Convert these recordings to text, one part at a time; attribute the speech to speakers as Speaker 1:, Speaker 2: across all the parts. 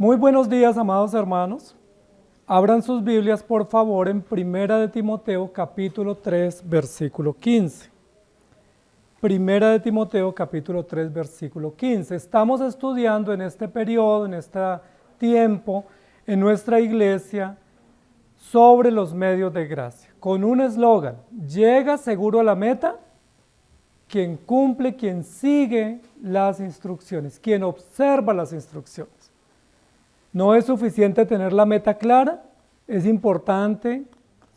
Speaker 1: Muy buenos días, amados hermanos. Abran sus Biblias, por favor, en 1 de Timoteo, capítulo 3, versículo 15. 1 de Timoteo, capítulo 3, versículo 15. Estamos estudiando en este periodo, en este tiempo, en nuestra iglesia, sobre los medios de gracia, con un eslogan: llega seguro a la meta quien cumple, quien sigue las instrucciones, quien observa las instrucciones. No es suficiente tener la meta clara, es importante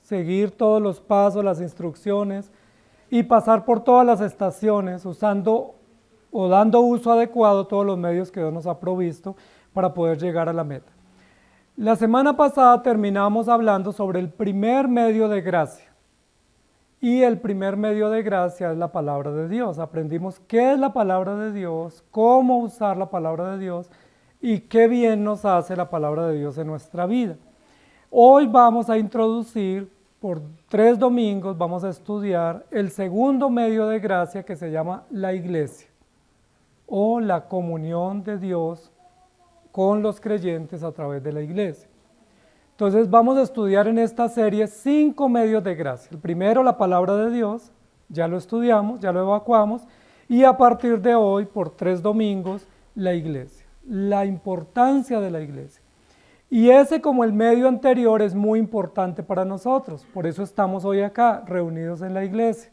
Speaker 1: seguir todos los pasos, las instrucciones y pasar por todas las estaciones usando o dando uso adecuado a todos los medios que Dios nos ha provisto para poder llegar a la meta. La semana pasada terminamos hablando sobre el primer medio de gracia. Y el primer medio de gracia es la palabra de Dios. Aprendimos qué es la palabra de Dios, cómo usar la palabra de Dios y qué bien nos hace la palabra de Dios en nuestra vida. Hoy vamos a introducir, por 3 domingos, vamos a estudiar el segundo medio de gracia que se llama la iglesia o la comunión de Dios con los creyentes a través de la iglesia. Entonces vamos a estudiar en esta serie 5 medios de gracia. El primero, la palabra de Dios, ya lo estudiamos, ya lo evacuamos, y a partir de hoy, por 3 domingos, la iglesia, la importancia de la iglesia. Y ese, como el medio anterior, es muy importante para nosotros, por eso estamos hoy acá, reunidos en la iglesia,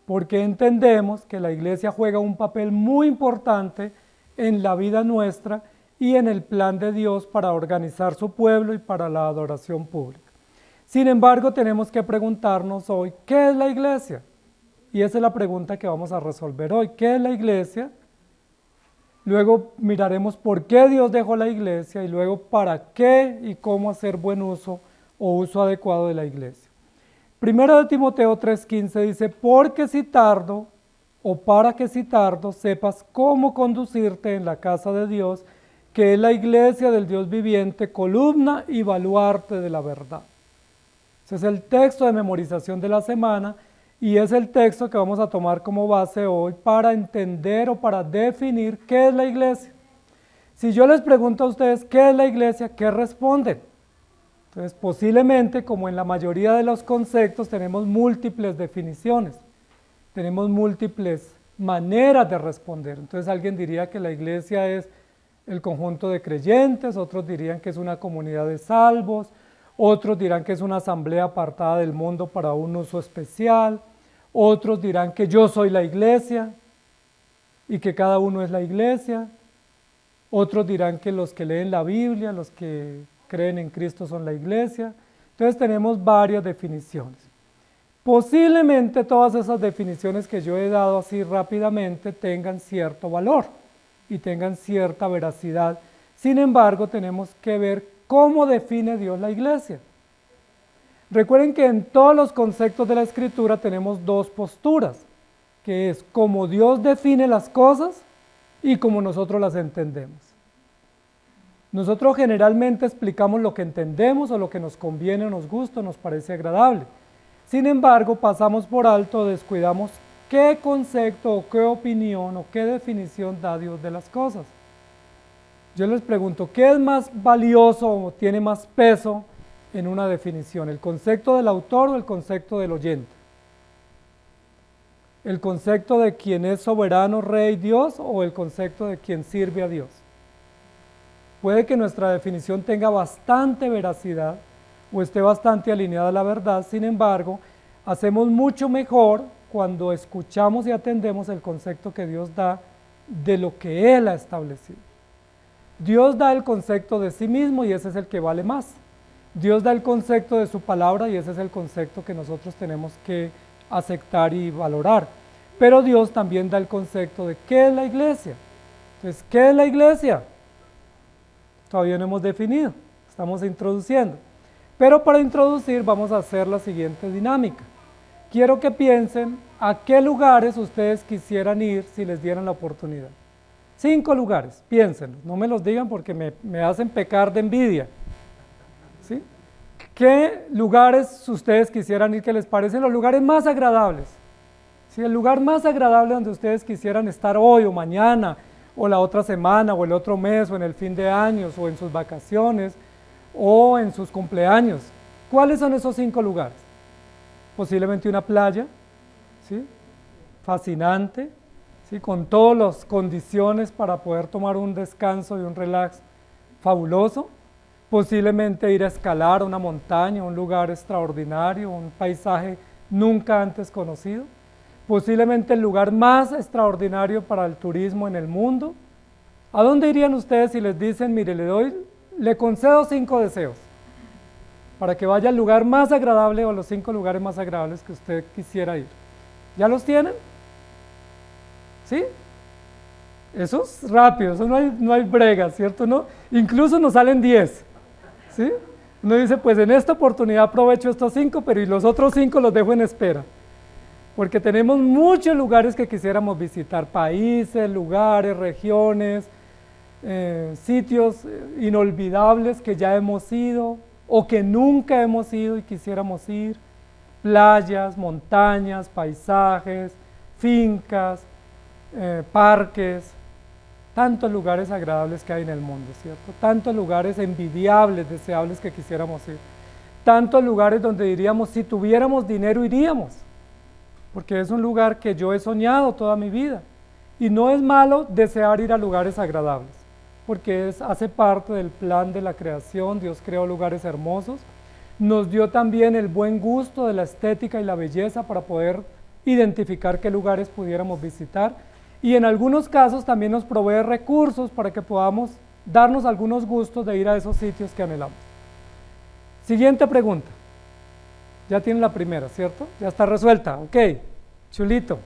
Speaker 1: porque entendemos que la iglesia juega un papel muy importante en la vida nuestra y en el plan de Dios para organizar su pueblo y para la adoración pública. Sin embargo, tenemos que preguntarnos hoy, ¿qué es la iglesia? Y esa es la pregunta que vamos a resolver hoy. ¿Qué es la iglesia? Luego miraremos por qué Dios dejó la iglesia y luego para qué y cómo hacer buen uso o uso adecuado de la iglesia. 1 de Timoteo 3:15 dice, porque si tardo o para que si tardo sepas cómo conducirte en la casa de Dios, que es la iglesia del Dios viviente, columna y baluarte de la verdad. Ese es el texto de memorización de la semana y es el texto que vamos a tomar como base hoy para entender o para definir qué es la iglesia. Si yo les pregunto a ustedes qué es la iglesia, ¿qué responden? Entonces, posiblemente, como en la mayoría de los conceptos, tenemos múltiples definiciones, tenemos múltiples maneras de responder. Entonces, alguien diría que la iglesia es el conjunto de creyentes, otros dirían que es una comunidad de salvos, otros dirán que es una asamblea apartada del mundo para un uso especial, otros dirán que yo soy la iglesia y que cada uno es la iglesia, otros dirán que los que leen la Biblia, los que creen en Cristo son la iglesia. Entonces tenemos varias definiciones. Posiblemente todas esas definiciones que yo he dado así rápidamente tengan cierto valor y tengan cierta veracidad. Sin embargo, tenemos que ver cómo define Dios la iglesia. Recuerden que en todos los conceptos de la Escritura tenemos 2 posturas, que es cómo Dios define las cosas y cómo nosotros las entendemos. Nosotros generalmente explicamos lo que entendemos o lo que nos conviene o nos gusta o nos parece agradable. Sin embargo, pasamos por alto o descuidamos qué concepto o qué opinión o qué definición da Dios de las cosas. Yo les pregunto, ¿qué es más valioso o tiene más peso en una definición? ¿El concepto del autor o el concepto del oyente? ¿El concepto de quien es soberano, rey, Dios o el concepto de quien sirve a Dios? Puede que nuestra definición tenga bastante veracidad o esté bastante alineada a la verdad, sin embargo, hacemos mucho mejor cuando escuchamos y atendemos el concepto que Dios da de lo que Él ha establecido. Dios da el concepto de sí mismo y ese es el que vale más. Dios da el concepto de su palabra y ese es el concepto que nosotros tenemos que aceptar y valorar. Pero Dios también da el concepto de qué es la iglesia. Entonces, ¿qué es la iglesia? Todavía no hemos definido, estamos introduciendo. Pero para introducir vamos a hacer la siguiente dinámica. Quiero que piensen a qué lugares ustedes quisieran ir si les dieran la oportunidad. 5 lugares, piénsenlo, no me los digan porque me hacen pecar de envidia. ¿Sí? ¿Qué lugares ustedes quisieran ir que les parecen los lugares más agradables? ¿Sí? El lugar más agradable donde ustedes quisieran estar hoy o mañana o la otra semana, o el otro mes, o en el fin de años, o en sus vacaciones, o en sus cumpleaños. ¿Cuáles son esos 5 lugares? Posiblemente una playa, ¿sí? Fascinante, ¿sí? Con todas las condiciones para poder tomar un descanso y un relax fabuloso. Posiblemente ir a escalar una montaña, un lugar extraordinario, un paisaje nunca antes conocido. Posiblemente el lugar más extraordinario para el turismo en el mundo. ¿A dónde irían ustedes si les dicen, mire, le concedo 5 deseos para que vaya al lugar más agradable o a los 5 lugares más agradables que usted quisiera ir? ¿Ya los tienen? ¿Sí? Eso es rápido, eso no hay brega, ¿cierto? ¿No? Incluso nos salen 10, ¿sí? Uno dice, pues en esta oportunidad aprovecho estos 5, pero y los otros 5 los dejo en espera. Porque tenemos muchos lugares que quisiéramos visitar, países, lugares, regiones, sitios inolvidables que ya hemos ido o que nunca hemos ido y quisiéramos ir, playas, montañas, paisajes, fincas, parques, tantos lugares agradables que hay en el mundo, ¿cierto? Tantos lugares envidiables, deseables que quisiéramos ir, tantos lugares donde diríamos, si tuviéramos dinero iríamos, porque es un lugar que yo he soñado toda mi vida, y no es malo desear ir a lugares agradables, porque hace parte del plan de la creación. Dios creó lugares hermosos, nos dio también el buen gusto de la estética y la belleza para poder identificar qué lugares pudiéramos visitar, y en algunos casos también nos provee recursos para que podamos darnos algunos gustos de ir a esos sitios que anhelamos. Siguiente pregunta. Ya tienen la primera, ¿cierto? Ya está resuelta, ok, chulito.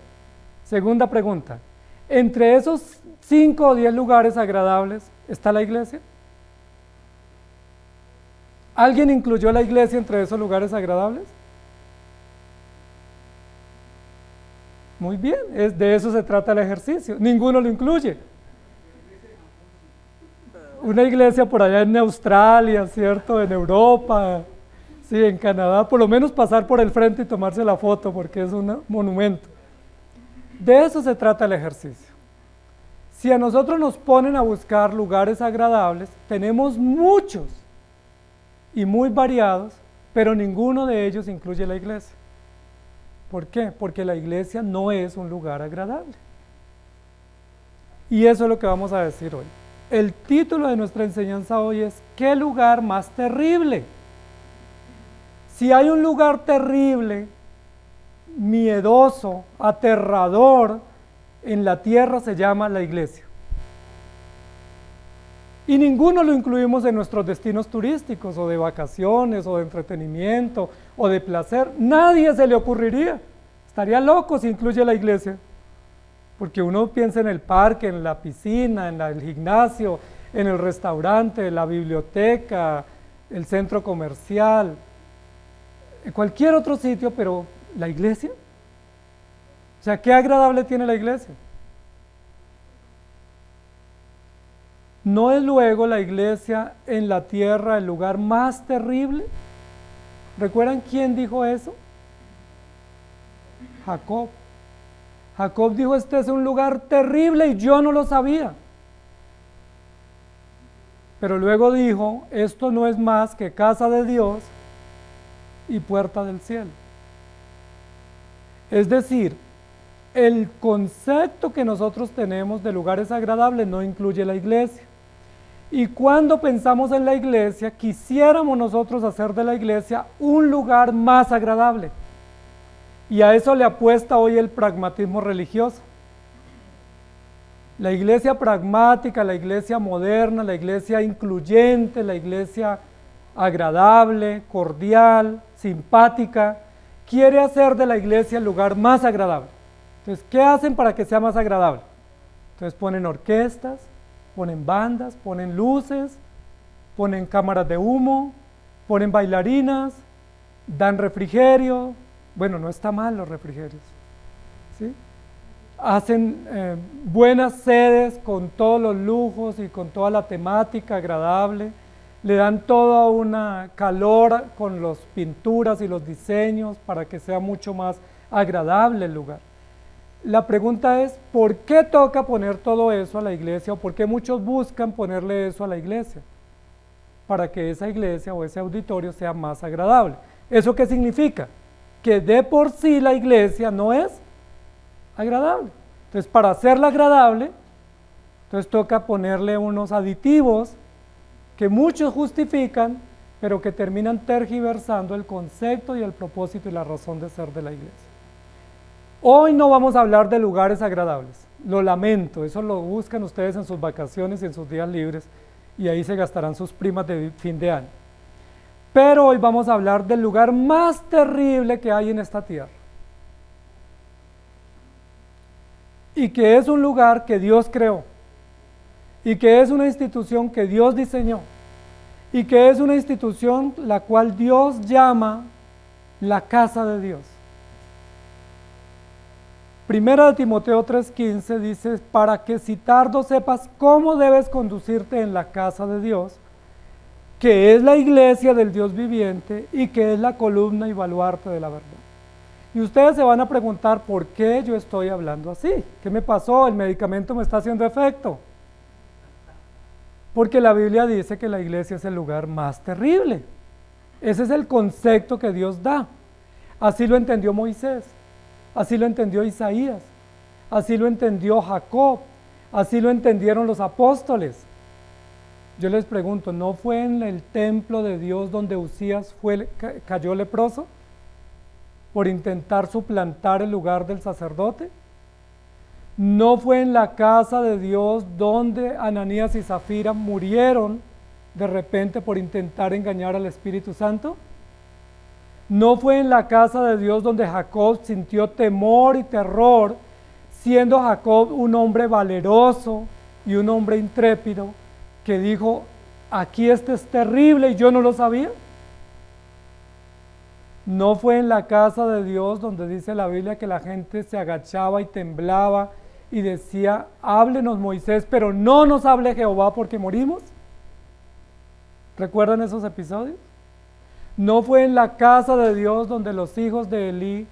Speaker 1: Segunda pregunta. Entre esos 5 o 10 lugares agradables, ¿está la iglesia? ¿Alguien incluyó la iglesia entre esos lugares agradables? Muy bien, de eso se trata el ejercicio. Ninguno lo incluye. Una iglesia por allá en Australia, ¿cierto? En Europa, sí, en Canadá, por lo menos pasar por el frente y tomarse la foto porque es un monumento. De eso se trata el ejercicio. Si a nosotros nos ponen a buscar lugares agradables, tenemos muchos y muy variados, pero ninguno de ellos incluye la iglesia. ¿Por qué? Porque la iglesia no es un lugar agradable. Y eso es lo que vamos a decir hoy. El título de nuestra enseñanza hoy es ¿qué lugar más terrible? Si hay un lugar terrible, miedoso, aterrador en la tierra, se llama la iglesia. Y ninguno lo incluimos en nuestros destinos turísticos, o de vacaciones, o de entretenimiento, o de placer. Nadie se le ocurriría. Estaría loco si incluye la iglesia. Porque uno piensa en el parque, en la piscina, en el gimnasio, en el restaurante, la biblioteca, el centro comercial, en cualquier otro sitio, pero ¿la iglesia? O sea, ¿qué agradable tiene la iglesia? ¿No es luego la iglesia en la tierra el lugar más terrible? ¿Recuerdan quién dijo eso? Jacob. Jacob dijo, este es un lugar terrible y yo no lo sabía. Pero luego dijo, esto no es más que casa de Dios y puerta del cielo. Es decir, el concepto que nosotros tenemos de lugares agradables no incluye la iglesia. Y cuando pensamos en la iglesia, quisiéramos nosotros hacer de la iglesia un lugar más agradable. Y a eso le apuesta hoy el pragmatismo religioso. La iglesia pragmática, la iglesia moderna, la iglesia incluyente, la iglesia agradable, cordial, simpática, quiere hacer de la iglesia el lugar más agradable. Entonces, ¿qué hacen para que sea más agradable? Entonces ponen orquestas, ponen bandas, ponen luces, ponen cámaras de humo, ponen bailarinas, dan refrigerio. Bueno, no está mal los refrigerios, ¿sí? Hacen buenas sedes con todos los lujos y con toda la temática agradable, le dan toda una calor con las pinturas y los diseños para que sea mucho más agradable el lugar. La pregunta es, ¿por qué toca poner todo eso a la iglesia o por qué muchos buscan ponerle eso a la iglesia? Para que esa iglesia o ese auditorio sea más agradable. ¿Eso qué significa? Que de por sí la iglesia no es agradable. Entonces, para hacerla agradable, entonces toca ponerle unos aditivos que muchos justifican, pero que terminan tergiversando el concepto y el propósito y la razón de ser de la iglesia. Hoy no vamos a hablar de lugares agradables, lo lamento, eso lo buscan ustedes en sus vacaciones y en sus días libres, y ahí se gastarán sus primas de fin de año. Pero hoy vamos a hablar del lugar más terrible que hay en esta tierra. Y que es un lugar que Dios creó. Y que es una institución que Dios diseñó. Y que es una institución la cual Dios llama la casa de Dios. Primera de Timoteo 3:15 dice, para que si tardo sepas cómo debes conducirte en la casa de Dios, que es la iglesia del Dios viviente y que es la columna y baluarte de la verdad. Y ustedes se van a preguntar, ¿por qué yo estoy hablando así? ¿Qué me pasó? ¿El medicamento me está haciendo efecto? Porque la Biblia dice que la iglesia es el lugar más terrible. Ese es el concepto que Dios da. Así lo entendió Moisés. Así lo entendió Isaías, así lo entendió Jacob, así lo entendieron los apóstoles. Yo les pregunto, ¿no fue en el templo de Dios donde Usías cayó leproso por intentar suplantar el lugar del sacerdote? ¿No fue en la casa de Dios donde Ananías y Zafira murieron de repente por intentar engañar al Espíritu Santo? ¿No fue en la casa de Dios donde Jacob sintió temor y terror, siendo Jacob un hombre valeroso y un hombre intrépido, que dijo, aquí este es terrible y yo no lo sabía? ¿No fue en la casa de Dios donde dice la Biblia que la gente se agachaba y temblaba y decía, háblenos Moisés, pero no nos hable Jehová porque morimos? ¿Recuerdan esos episodios? ¿No fue en la casa de Dios donde los hijos de Elí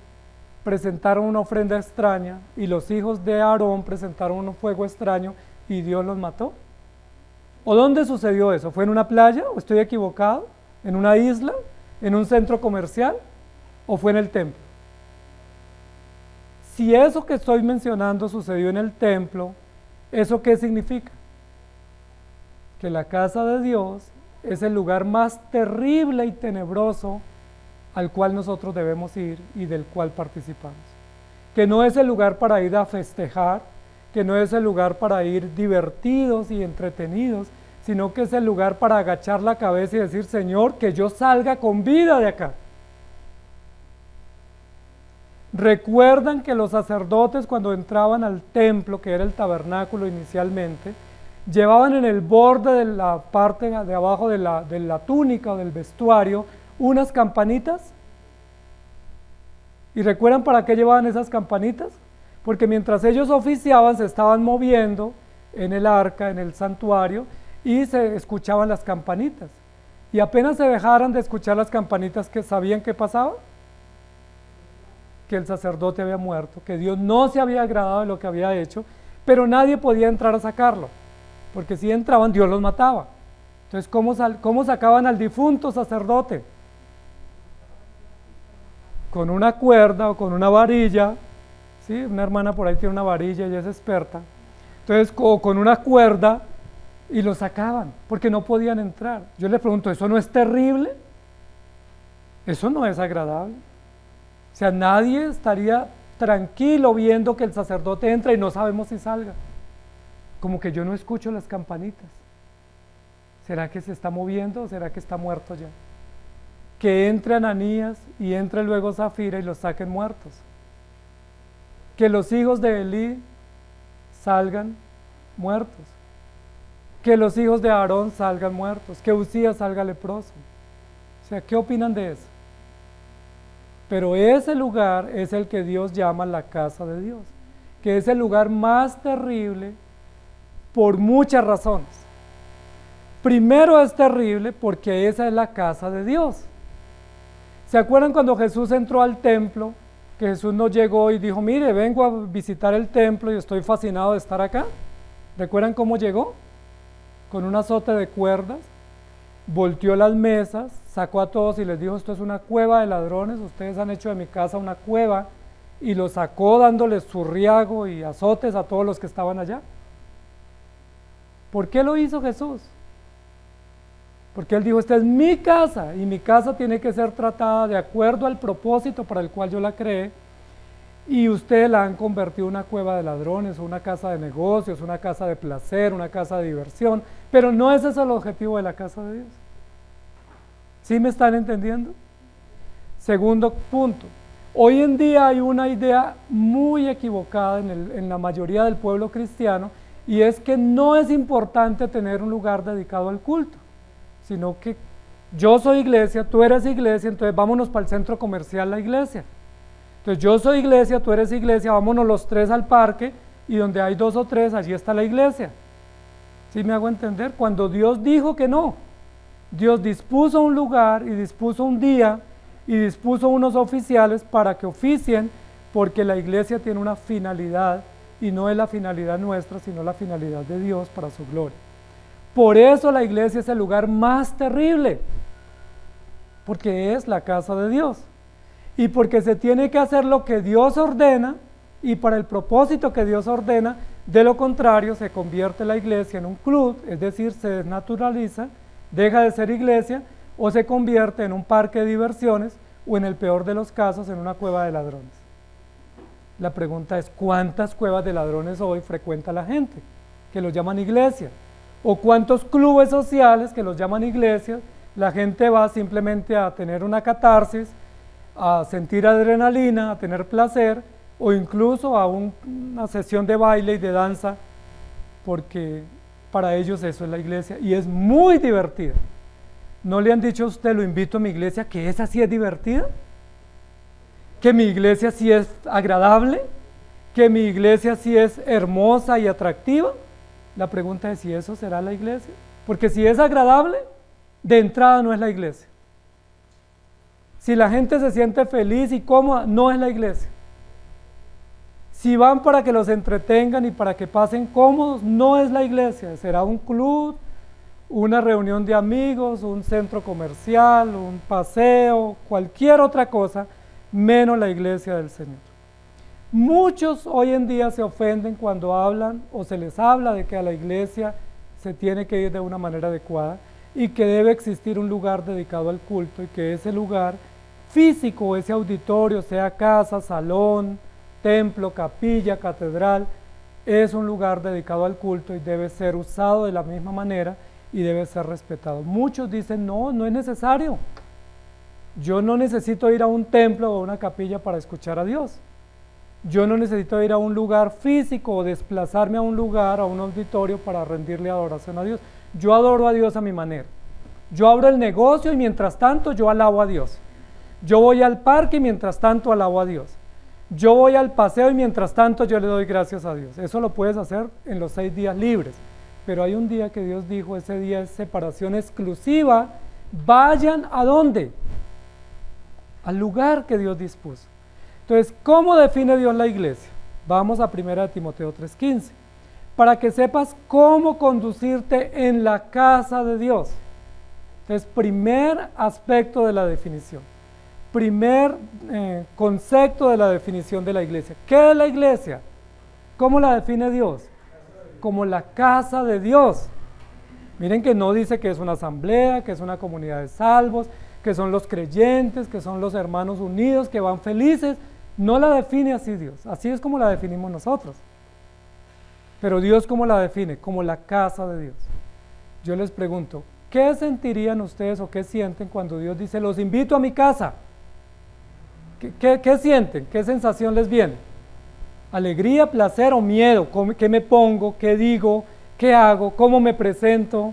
Speaker 1: presentaron una ofrenda extraña y los hijos de Aarón presentaron un fuego extraño y Dios los mató? ¿O dónde sucedió eso? ¿Fue en una playa? ¿O estoy equivocado? ¿En una isla? ¿En un centro comercial? ¿O fue en el templo? Si eso que estoy mencionando sucedió en el templo, ¿eso qué significa? Que la casa de Dios es el lugar más terrible y tenebroso al cual nosotros debemos ir y del cual participamos. Que no es el lugar para ir a festejar, que no es el lugar para ir divertidos y entretenidos, sino que es el lugar para agachar la cabeza y decir, Señor, que yo salga con vida de acá. Recuerdan que los sacerdotes cuando entraban al templo, que era el tabernáculo inicialmente, llevaban en el borde de la parte de abajo de la túnica o del vestuario unas campanitas. ¿Y recuerdan para qué llevaban esas campanitas? Porque mientras ellos oficiaban se estaban moviendo en el arca, en el santuario, y se escuchaban las campanitas. Y apenas se dejaran de escuchar las campanitas, ¿que sabían qué pasaba? Que el sacerdote había muerto, que Dios no se había agradado de lo que había hecho, pero nadie podía entrar a sacarlo, porque si entraban Dios los mataba. Entonces, ¿cómo sacaban al difunto sacerdote? Con una cuerda o con una varilla, ¿sí? Una hermana por ahí tiene una varilla, ella es experta. Entonces, con una cuerda, y lo sacaban, porque no podían entrar. Yo les pregunto, ¿eso no es terrible? Eso no es agradable. O sea, nadie estaría tranquilo viendo que el sacerdote entra y no sabemos si salga. Como que yo no escucho las campanitas. ¿Será que se está moviendo o será que está muerto ya? Que entre Ananías y entre luego Zafira y los saquen muertos. Que los hijos de Elí salgan muertos. Que los hijos de Aarón salgan muertos. Que Usías salga leproso. O sea, ¿qué opinan de eso? Pero ese lugar es el que Dios llama la casa de Dios, que es el lugar más terrible por muchas razones. Primero es terrible porque esa es la casa de Dios. ¿Se acuerdan cuando Jesús entró al templo que Jesús no llegó y dijo, mire, vengo a visitar el templo y estoy fascinado de estar acá. ¿Recuerdan cómo llegó? Con un azote de cuerdas, volteó las mesas, sacó a todos y les dijo, esto es una cueva de ladrones, ustedes han hecho de mi casa una cueva, y lo sacó dándoles zurriago y azotes a todos los que estaban allá. ¿Por qué lo hizo Jesús? Porque Él dijo, esta es mi casa y mi casa tiene que ser tratada de acuerdo al propósito para el cual yo la creé, y ustedes la han convertido en una cueva de ladrones, una casa de negocios, una casa de placer, una casa de diversión, pero no ese es el objetivo de la casa de Dios. ¿Sí me están entendiendo? Segundo punto, hoy en día hay una idea muy equivocada en la mayoría del pueblo cristiano, y es que no es importante tener un lugar dedicado al culto, sino que yo soy iglesia, tú eres iglesia, entonces vámonos para el centro comercial la iglesia. Entonces yo soy iglesia, tú eres iglesia, vámonos los tres al parque, y donde hay 2 o 3, allí está la iglesia. ¿Sí me hago entender? Cuando Dios dijo que no, Dios dispuso un lugar y dispuso un día y dispuso unos oficiales para que oficien, porque la iglesia tiene una finalidad, y no es la finalidad nuestra, sino la finalidad de Dios para su gloria. Por eso la iglesia es el lugar más terrible, porque es la casa de Dios, y porque se tiene que hacer lo que Dios ordena, y para el propósito que Dios ordena. De lo contrario, se convierte la iglesia en un club, es decir, se desnaturaliza, deja de ser iglesia, o se convierte en un parque de diversiones, o en el peor de los casos, en una cueva de ladrones. La pregunta es, ¿cuántas cuevas de ladrones hoy frecuenta la gente, que los llaman iglesia? ¿O cuántos clubes sociales, que los llaman iglesias, la gente va simplemente a tener una catarsis, a sentir adrenalina, a tener placer, o incluso a una sesión de baile y de danza, porque para ellos eso es la iglesia, y es muy divertida? ¿No le han dicho a usted, lo invito a mi iglesia, que esa sí es divertida? ¿Que mi iglesia sí es agradable? ¿Que mi iglesia sí es hermosa y atractiva? La pregunta es si eso será la iglesia, porque si es agradable, de entrada no es la iglesia. Si la gente se siente feliz y cómoda, no es la iglesia. Si van para que los entretengan y para que pasen cómodos, no es la iglesia, será un club, una reunión de amigos, un centro comercial, un paseo, cualquier otra cosa, menos la iglesia del Señor. Muchos hoy en día se ofenden cuando hablan o se les habla de que a la iglesia se tiene que ir de una manera adecuada y que debe existir un lugar dedicado al culto, y que ese lugar físico, ese auditorio, sea casa, salón, templo, capilla, catedral, es un lugar dedicado al culto y debe ser usado de la misma manera y debe ser respetado. Muchos dicen, no, no es necesario. Yo no necesito ir a un templo o a una capilla para escuchar a Dios. Yo no necesito ir a un lugar físico o desplazarme a un lugar, a un auditorio, para rendirle adoración a Dios. Yo adoro a Dios a mi manera. Yo abro el negocio y mientras tanto yo alabo a Dios. Yo voy al parque y mientras tanto alabo a Dios. Yo voy al paseo y mientras tanto yo le doy gracias a Dios. Eso lo puedes hacer en los 6 días libres. Pero hay un día que Dios dijo, ese día es separación exclusiva. Vayan ¿a dónde? Al lugar que Dios dispuso. Entonces, ¿cómo define Dios la iglesia? Vamos a 1 Timoteo 3:15, para que sepas cómo conducirte en la casa de Dios. Entonces, primer aspecto de la definición, primer concepto de la definición de la iglesia. ¿Qué es la iglesia? ¿Cómo la define Dios? Como la casa de Dios. Miren que no dice que es una asamblea, que es una comunidad de salvos, que son los creyentes, que son los hermanos unidos, que van felices. No la define así Dios, así es como la definimos nosotros. Pero Dios, ¿cómo la define? Como la casa de Dios. Yo les pregunto, ¿qué sentirían ustedes o qué sienten cuando Dios dice, los invito a mi casa? ¿Qué sienten? ¿Qué sensación les viene? ¿Alegría, placer o miedo? ¿Qué me pongo? ¿Qué digo? ¿Qué hago? ¿Cómo me presento?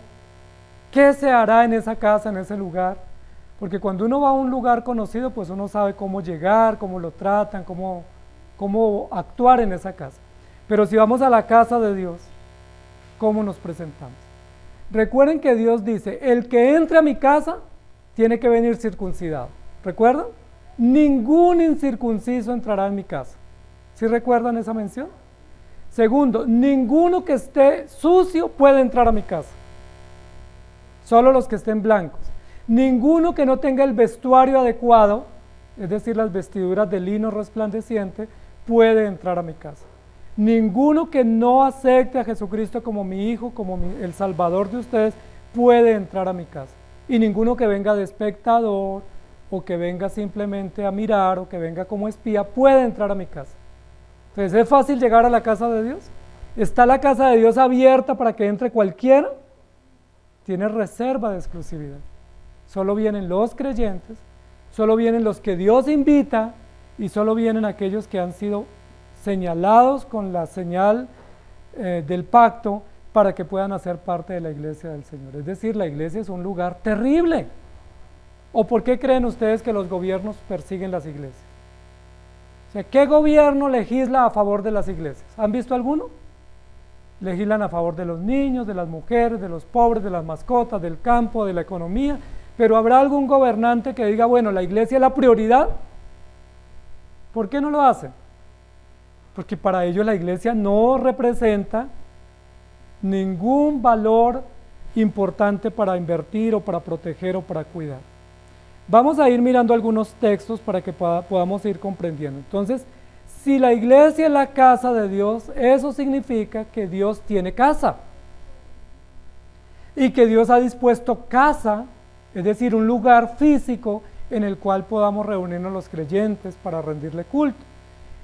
Speaker 1: ¿Qué se hará en esa casa, en ese lugar? Porque cuando uno va a un lugar conocido, pues uno sabe cómo llegar, cómo lo tratan, cómo actuar en esa casa. Pero si vamos a la casa de Dios, ¿cómo nos presentamos? Recuerden que Dios dice, el que entre a mi casa tiene que venir circuncidado. ¿Recuerdan? ningún incircunciso entrará en mi casa. ¿Sí recuerdan esa mención? Segundo, ninguno que esté sucio puede entrar a mi casa. Solo los que estén blancos. Ninguno que no tenga el vestuario adecuado, es decir, las vestiduras de lino resplandeciente, puede entrar a mi casa. Ninguno que no acepte a Jesucristo como mi hijo, como el Salvador de ustedes, puede entrar a mi casa. Y ninguno que venga de espectador, o que venga simplemente a mirar, o que venga como espía, puede entrar a mi casa. Entonces, ¿es fácil llegar a la casa de Dios? ¿Está la casa de Dios abierta para que entre cualquiera? Tiene reserva de exclusividad. Solo vienen los creyentes, solo vienen los que Dios invita, y solo vienen aquellos que han sido señalados con la señal del pacto para que puedan hacer parte de la iglesia del Señor. Es decir, la iglesia es un lugar terrible. ¿O por qué creen ustedes que los gobiernos persiguen las iglesias? O sea, ¿qué gobierno legisla a favor de las iglesias? ¿Han visto alguno? Legislan a favor de los niños, de las mujeres, de los pobres, de las mascotas, del campo, de la economía, pero ¿habrá algún gobernante que diga, bueno, la iglesia es la prioridad? ¿Por qué no lo hacen? Porque para ellos la iglesia no representa ningún valor importante para invertir o para proteger o para cuidar. Vamos a ir mirando algunos textos para que podamos ir comprendiendo. Entonces, si la iglesia es la casa de Dios, eso significa que Dios tiene casa. Y que Dios ha dispuesto casa, es decir, un lugar físico en el cual podamos reunirnos los creyentes para rendirle culto.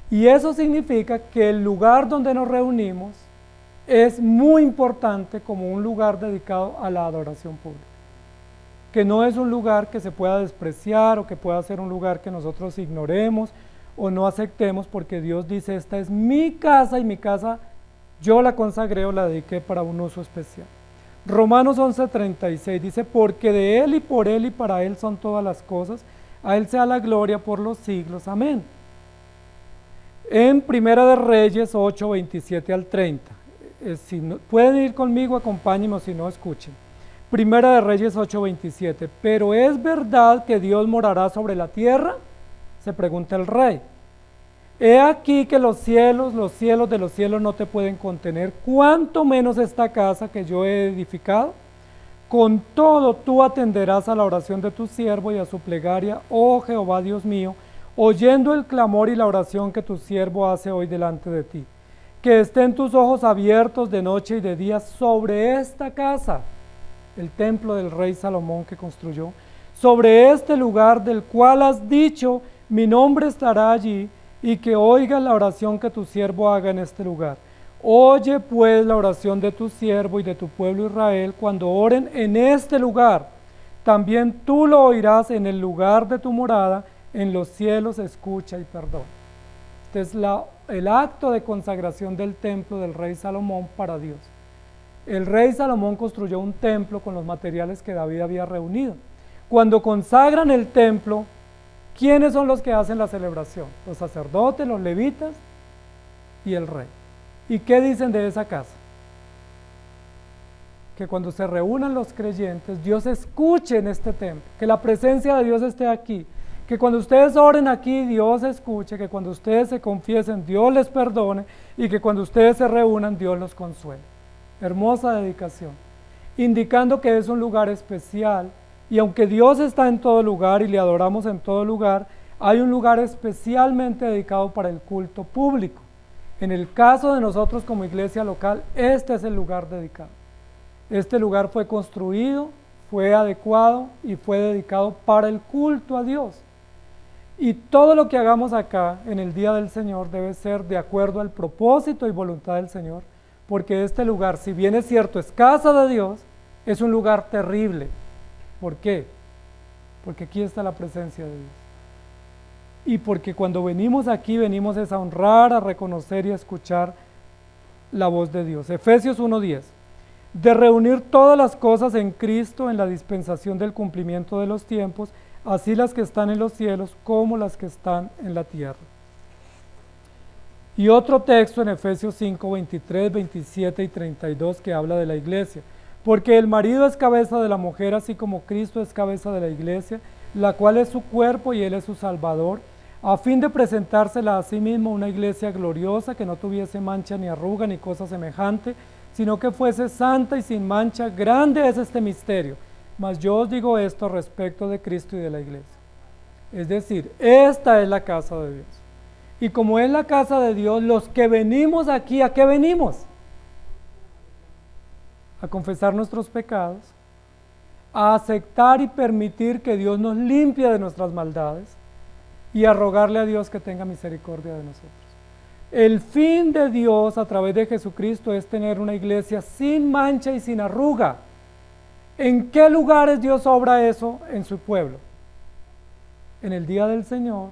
Speaker 1: Y eso significa que el lugar donde nos reunimos es muy importante como un lugar dedicado a la adoración pública. Que no es un lugar que se pueda despreciar o que pueda ser un lugar que nosotros ignoremos o no aceptemos, porque Dios dice, esta es mi casa y mi casa yo la consagré o la dediqué para un uso especial. Romanos 11:36 dice, porque de Él y por Él y para Él son todas las cosas, a Él sea la gloria por los siglos, amén. En Primera de Reyes 8:27 al 30, si no, pueden ir conmigo, acompáñenme, si no, escuchen. Primera de Reyes 8:27, pero ¿es verdad que Dios morará sobre la tierra? Se pregunta el rey. He aquí que los cielos de los cielos no te pueden contener, cuánto menos esta casa que yo he edificado. Con todo tú atenderás a la oración de tu siervo y a su plegaria, oh Jehová Dios mío, oyendo el clamor y la oración que tu siervo hace hoy delante de ti. Que estén tus ojos abiertos de noche y de día sobre esta casa, el templo del rey Salomón que construyó, sobre este lugar del cual has dicho, mi nombre estará allí, y que oigas la oración que tu siervo haga en este lugar. Oye pues la oración de tu siervo y de tu pueblo Israel cuando oren en este lugar. También tú lo oirás en el lugar de tu morada, en los cielos escucha y perdona. Este es el acto de consagración del templo del rey Salomón para Dios. El rey Salomón construyó un templo con los materiales que David había reunido. Cuando consagran el templo, ¿quiénes son los que hacen la celebración? Los sacerdotes, los levitas y el rey. ¿Y qué dicen de esa casa? Que cuando se reúnan los creyentes, Dios escuche en este templo, que la presencia de Dios esté aquí, que cuando ustedes oren aquí, Dios escuche, que cuando ustedes se confiesen, Dios les perdone, y que cuando ustedes se reúnan, Dios los consuele. Hermosa dedicación, indicando que es un lugar especial, y aunque Dios está en todo lugar y le adoramos en todo lugar, hay un lugar especialmente dedicado para el culto público. En el caso de nosotros como iglesia local, este es el lugar dedicado. Este lugar fue construido, fue adecuado y fue dedicado para el culto a Dios. Y todo lo que hagamos acá en el día del Señor debe ser de acuerdo al propósito y voluntad del Señor, porque este lugar, si bien es cierto, es casa de Dios, es un lugar terrible. ¿Por qué? Porque aquí está la presencia de Dios. Y porque cuando venimos aquí, venimos a honrar, a reconocer y a escuchar la voz de Dios. Efesios 1:10. De reunir todas las cosas en Cristo en la dispensación del cumplimiento de los tiempos, así las que están en los cielos como las que están en la tierra. Y otro texto en Efesios 5:23, 27 y 32 que habla de la iglesia. Porque el marido es cabeza de la mujer, así como Cristo es cabeza de la iglesia, la cual es su cuerpo y Él es su Salvador, a fin de presentársela a sí mismo una iglesia gloriosa que no tuviese mancha ni arruga ni cosa semejante, sino que fuese santa y sin mancha. Grande es este misterio, mas yo os digo esto respecto de Cristo y de la iglesia. Es decir, esta es la casa de Dios. Y como es la casa de Dios, los que venimos aquí, ¿a qué venimos? A confesar nuestros pecados, a aceptar y permitir que Dios nos limpie de nuestras maldades y a rogarle a Dios que tenga misericordia de nosotros. El fin de Dios a través de Jesucristo es tener una iglesia sin mancha y sin arruga. ¿En qué lugares Dios obra eso en su pueblo? En el día del Señor,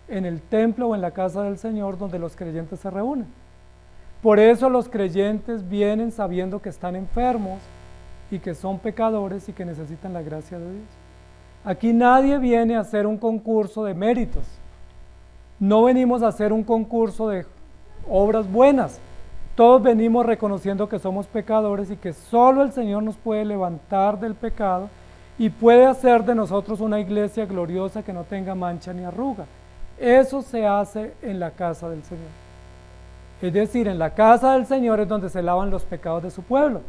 Speaker 1: en el templo o en la casa del Señor donde los creyentes se reúnen. Por eso los creyentes vienen sabiendo que están enfermos y que son pecadores y que necesitan la gracia de Dios. Aquí nadie viene a hacer un concurso de méritos. No venimos a hacer un concurso de obras buenas. Todos venimos reconociendo que somos pecadores y que solo el Señor nos puede levantar del pecado y puede hacer de nosotros una iglesia gloriosa que no tenga mancha ni arruga. Eso se hace en la casa del Señor. Es decir, en la casa del Señor es donde se lavan los pecados de su pueblo,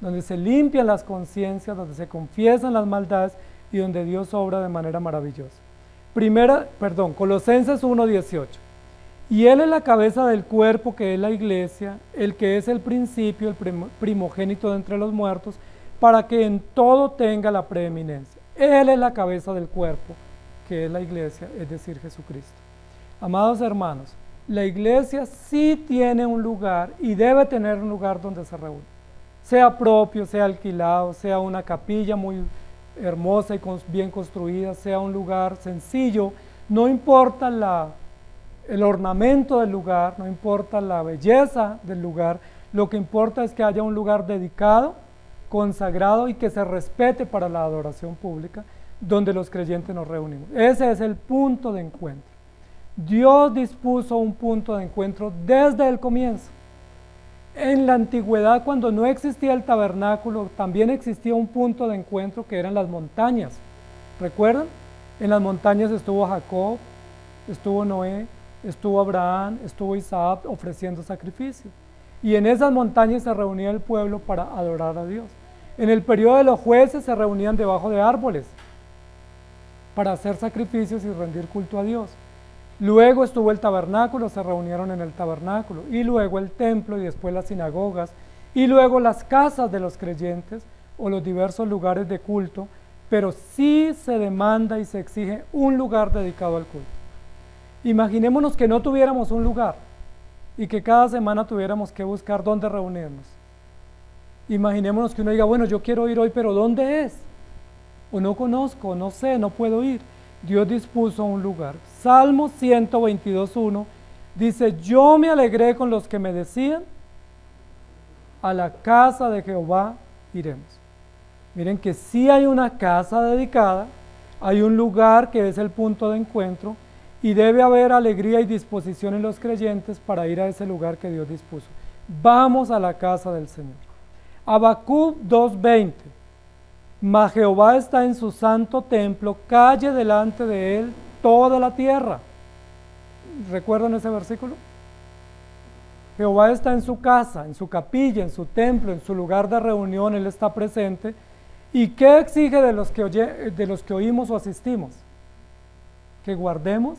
Speaker 1: donde se limpian las conciencias, donde se confiesan las maldades y donde Dios obra de manera maravillosa. Colosenses 1:18. Y Él es la cabeza del cuerpo, que es la iglesia, el que es el principio, el primogénito de entre los muertos, para que en todo tenga la preeminencia. Él es la cabeza del cuerpo, que es la iglesia, es decir, Jesucristo. Amados hermanos, la iglesia sí tiene un lugar y debe tener un lugar donde se reúne. Sea propio, sea alquilado, sea una capilla muy hermosa y bien construida, sea un lugar sencillo, no importa el ornamento del lugar, no importa la belleza del lugar, lo que importa es que haya un lugar dedicado, consagrado y que se respete para la adoración pública, donde los creyentes nos reunimos. Ese es el punto de encuentro. Dios dispuso un punto de encuentro desde el comienzo. En la antigüedad, cuando no existía el tabernáculo, también existía un punto de encuentro que eran las montañas. ¿Recuerdan? En las montañas estuvo Jacob, estuvo Noé, estuvo Abraham, estuvo Isaac ofreciendo sacrificios. Y en esas montañas se reunía el pueblo para adorar a Dios. En el periodo de los jueces se reunían debajo de árboles para hacer sacrificios y rendir culto a Dios. Luego estuvo el tabernáculo, se reunieron en el tabernáculo, y luego el templo y después las sinagogas, y luego las casas de los creyentes o los diversos lugares de culto, pero sí se demanda y se exige un lugar dedicado al culto. Imaginémonos que no tuviéramos un lugar y que cada semana tuviéramos que buscar dónde reunirnos. Imaginémonos que uno diga, bueno, yo quiero ir hoy, pero ¿dónde es? O no conozco, no sé, no puedo ir. Dios dispuso un lugar. Salmo 122:1 dice, yo me alegré con los que me decían, a la casa de Jehová iremos. Miren que sí hay una casa dedicada, hay un lugar que es el punto de encuentro y debe haber alegría y disposición en los creyentes para ir a ese lugar que Dios dispuso. Vamos a la casa del Señor. Habacuc 2:20. Mas Jehová está en su santo templo, calle delante de él toda la tierra. ¿Recuerdan ese versículo? Jehová está en su casa, en su capilla, en su templo, en su lugar de reunión, Él está presente. ¿Y qué exige de los que oímos o asistimos? Que guardemos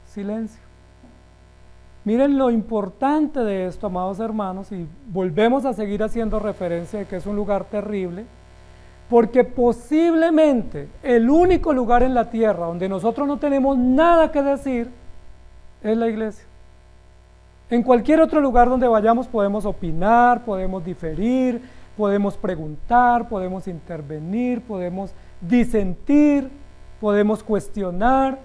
Speaker 1: silencio. Miren lo importante de esto, amados hermanos, y volvemos a seguir haciendo referencia de que es un lugar terrible, porque posiblemente el único lugar en la tierra donde nosotros no tenemos nada que decir es la iglesia. En cualquier otro lugar donde vayamos podemos opinar, podemos diferir, podemos preguntar, podemos intervenir, podemos disentir, podemos cuestionar,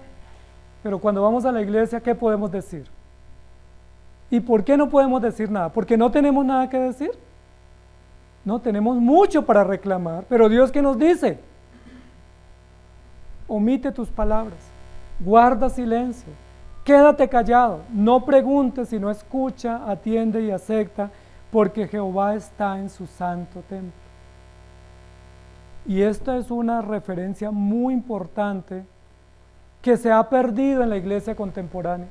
Speaker 1: pero cuando vamos a la iglesia, ¿qué podemos decir? ¿Y por qué no podemos decir nada? ¿Porque no tenemos nada que decir? No, tenemos mucho para reclamar, pero Dios, ¿qué nos dice? Omite tus palabras, guarda silencio, quédate callado, no preguntes, sino escucha, atiende y acepta, porque Jehová está en su santo templo. Y esta es una referencia muy importante que se ha perdido en la iglesia contemporánea.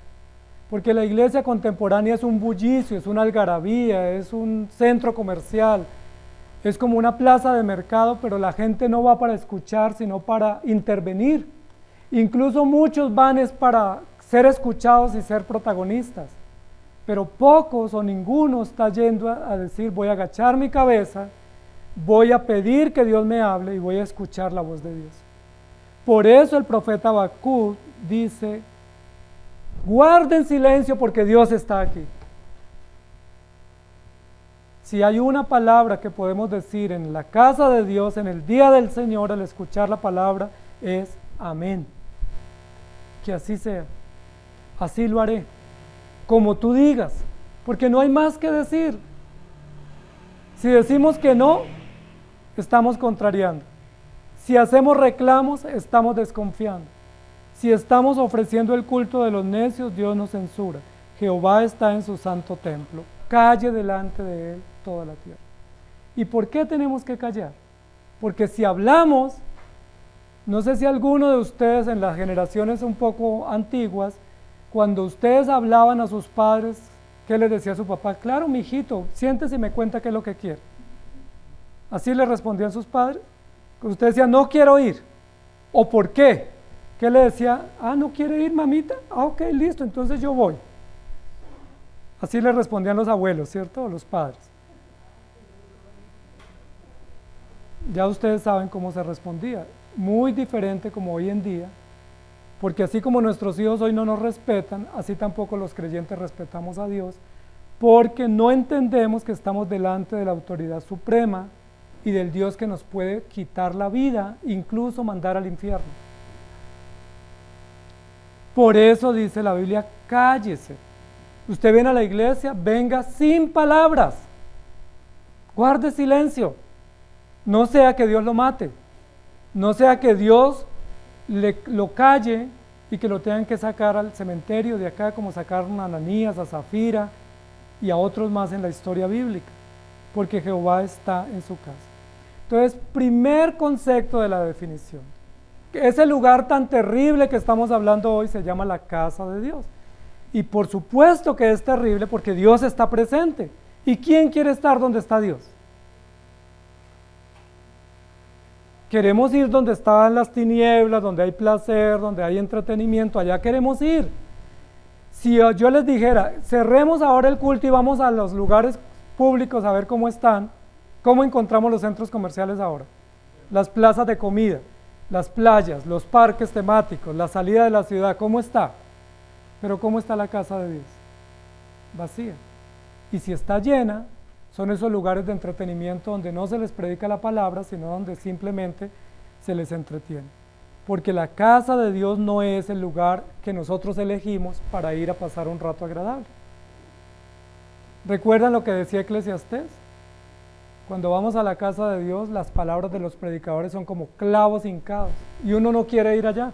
Speaker 1: Porque la iglesia contemporánea es un bullicio, es una algarabía, es un centro comercial, es como una plaza de mercado, pero la gente no va para escuchar, sino para intervenir. Incluso muchos van es para ser escuchados y ser protagonistas, pero pocos o ninguno está yendo a decir voy a agachar mi cabeza, voy a pedir que Dios me hable y voy a escuchar la voz de Dios. Por eso el profeta Habacuc dice, guarden silencio porque Dios está aquí. Si hay una palabra que podemos decir en la casa de Dios, en el día del Señor, al escuchar la palabra, es amén. Que así sea, así lo haré, como tú digas, porque no hay más que decir. Si decimos que no, estamos contrariando. Si hacemos reclamos, estamos desconfiando. Si estamos ofreciendo el culto de los necios, Dios nos censura. Jehová está en su santo templo, calle delante de él toda la tierra. ¿Y por qué tenemos que callar? Porque si hablamos, no sé si alguno de ustedes en las generaciones un poco antiguas, cuando ustedes hablaban a sus padres, ¿qué les decía su papá? Claro, mijito, siéntese y me cuenta qué es lo que quiere. Así le respondían sus padres. Usted decía, no quiero ir. ¿O por qué? ¿Qué le decía? Ah, ¿no quiere ir, mamita? Ah, ok, listo, entonces yo voy. Así le respondían los abuelos, ¿cierto? O los padres. Ya ustedes saben cómo se respondía. Muy diferente como hoy en día, porque así como nuestros hijos hoy no nos respetan, así tampoco los creyentes respetamos a Dios, porque no entendemos que estamos delante de la autoridad suprema y del Dios que nos puede quitar la vida, incluso mandar al infierno. Por eso dice la Biblia, cállese. Usted viene a la iglesia, venga sin palabras, guarde silencio, no sea que Dios lo mate, no sea que Dios lo calle y que lo tengan que sacar al cementerio de acá, como sacaron a Ananías, a Zafira y a otros más en la historia bíblica, porque Jehová está en su casa. Entonces, primer concepto de la definición. Ese lugar tan terrible que estamos hablando hoy se llama la casa de Dios. Y por supuesto que es terrible porque Dios está presente. ¿Y quién quiere estar donde está Dios? Queremos ir donde están las tinieblas, donde hay placer, donde hay entretenimiento, allá queremos ir. Si yo les dijera, cerremos ahora el culto y vamos a los lugares públicos a ver cómo están, ¿cómo encontramos los centros comerciales ahora? Las plazas de comida, las playas, los parques temáticos, la salida de la ciudad, ¿cómo está? Pero ¿cómo está la casa de Dios? Vacía. Y si está llena, son esos lugares de entretenimiento donde no se les predica la palabra, sino donde simplemente se les entretiene. Porque la casa de Dios no es el lugar que nosotros elegimos para ir a pasar un rato agradable. ¿Recuerdan lo que decía Eclesiastés? Cuando vamos a la casa de Dios, las palabras de los predicadores son como clavos hincados y uno no quiere ir allá.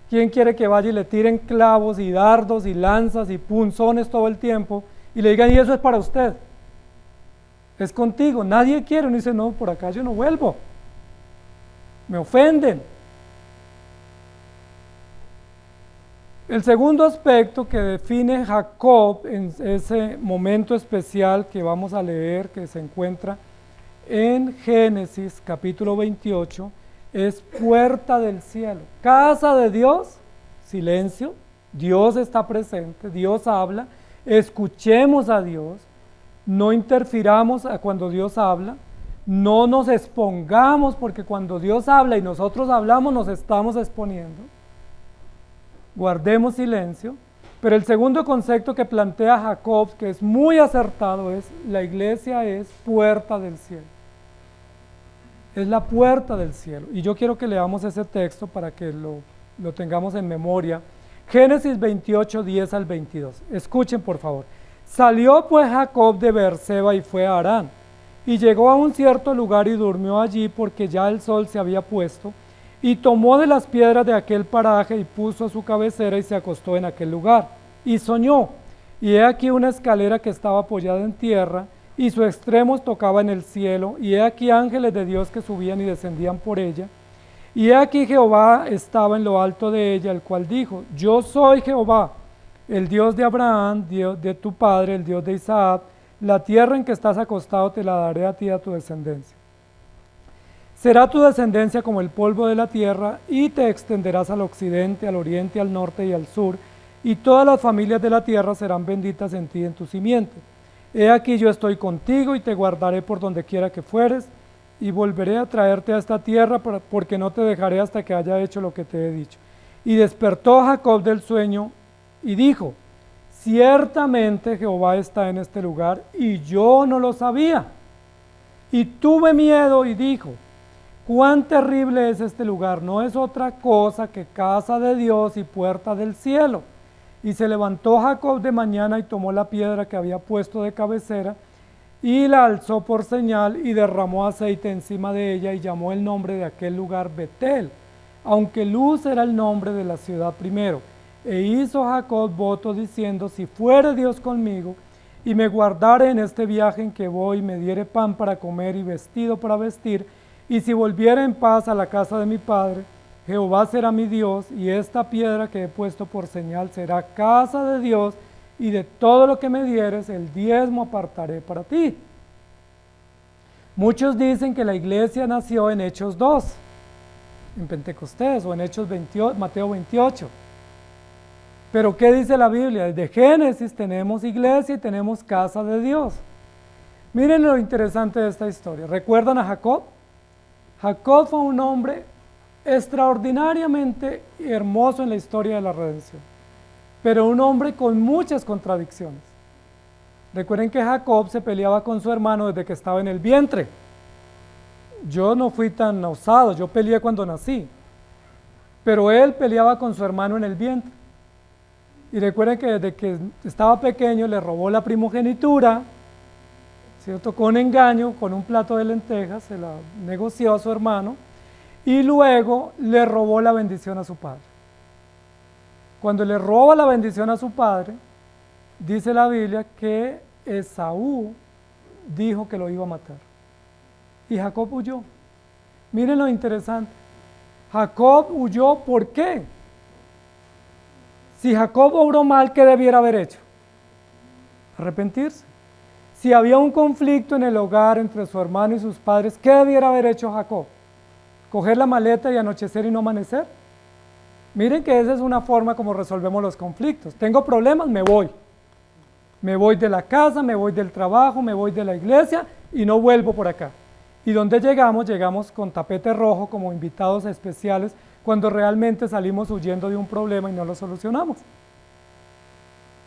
Speaker 1: ¿Quién quiere que vaya y le tiren clavos y dardos y lanzas y punzones todo el tiempo y le digan, y eso es para usted? Es contigo, nadie quiere. Uno dice, no, por acá yo no vuelvo. Me ofenden. El segundo aspecto que define Jacob en ese momento especial que vamos a leer, que se encuentra en Génesis capítulo 28, es puerta del cielo. Casa de Dios, silencio, Dios está presente, Dios habla, escuchemos a Dios, no interfiramos a cuando Dios habla, no nos expongamos porque cuando Dios habla y nosotros hablamos nos estamos exponiendo. Guardemos silencio, pero el segundo concepto que plantea Jacob, que es muy acertado, es la iglesia es puerta del cielo. Es la puerta del cielo. Y yo quiero que leamos ese texto para que lo tengamos en memoria. Génesis 28, 10 al 22. Escuchen por favor. Salió pues Jacob de Beerseba y fue a Harán, y llegó a un cierto lugar y durmió allí porque ya el sol se había puesto, y tomó de las piedras de aquel paraje y puso a su cabecera y se acostó en aquel lugar, y soñó, y he aquí una escalera que estaba apoyada en tierra, y su extremo tocaba en el cielo, y he aquí ángeles de Dios que subían y descendían por ella. Y he aquí Jehová estaba en lo alto de ella, el cual dijo, yo soy Jehová, el Dios de Abraham, Dios de tu padre, el Dios de Isaac, la tierra en que estás acostado te la daré a ti y a tu descendencia. Será tu descendencia como el polvo de la tierra, y te extenderás al occidente, al oriente, al norte y al sur, y todas las familias de la tierra serán benditas en ti y en tu simiente. He aquí yo estoy contigo y te guardaré por donde quiera que fueres, y volveré a traerte a esta tierra porque no te dejaré hasta que haya hecho lo que te he dicho. Y despertó Jacob del sueño y dijo, ciertamente Jehová está en este lugar y yo no lo sabía. Y tuve miedo y dijo, cuán terrible es este lugar, no es otra cosa que casa de Dios y puerta del cielo. Y se levantó Jacob de mañana y tomó la piedra que había puesto de cabecera y la alzó por señal y derramó aceite encima de ella y llamó el nombre de aquel lugar Betel, aunque Luz era el nombre de la ciudad primero. E hizo Jacob voto diciendo, si fuere Dios conmigo y me guardare en este viaje en que voy, me diere pan para comer y vestido para vestir, y si volviere en paz a la casa de mi padre, Jehová será mi Dios, y esta piedra que he puesto por señal será casa de Dios, y de todo lo que me dieres, el diezmo apartaré para ti. Muchos dicen que la iglesia nació en Hechos 2, en Pentecostés, o en Hechos 28, Mateo 28. Pero ¿qué dice la Biblia? Desde Génesis tenemos iglesia y tenemos casa de Dios. Miren lo interesante de esta historia. ¿Recuerdan a Jacob? Jacob fue un hombre extraordinariamente hermoso en la historia de la redención, pero un hombre con muchas contradicciones. Recuerden que Jacob se peleaba con su hermano desde que estaba en el vientre. Yo no fui tan osado, yo peleé cuando nací, pero él peleaba con su hermano en el vientre. Y recuerden que desde que estaba pequeño le robó la primogenitura, ¿cierto? Con engaño, con un plato de lentejas, se la negoció a su hermano, y luego le robó la bendición a su padre. Cuando le roba la bendición a su padre, dice la Biblia que Esaú dijo que lo iba a matar. Y Jacob huyó. Miren lo interesante. Jacob huyó, ¿por qué? Si Jacob obró mal, ¿qué debiera haber hecho? Arrepentirse. Si había un conflicto en el hogar entre su hermano y sus padres, ¿qué debiera haber hecho Jacob? ¿Coger la maleta y anochecer y no amanecer? Miren que esa es una forma como resolvemos los conflictos. Tengo problemas, me voy. Me voy de la casa, me voy del trabajo, me voy de la iglesia y no vuelvo por acá. ¿Y dónde llegamos? Llegamos con tapete rojo como invitados especiales cuando realmente salimos huyendo de un problema y no lo solucionamos.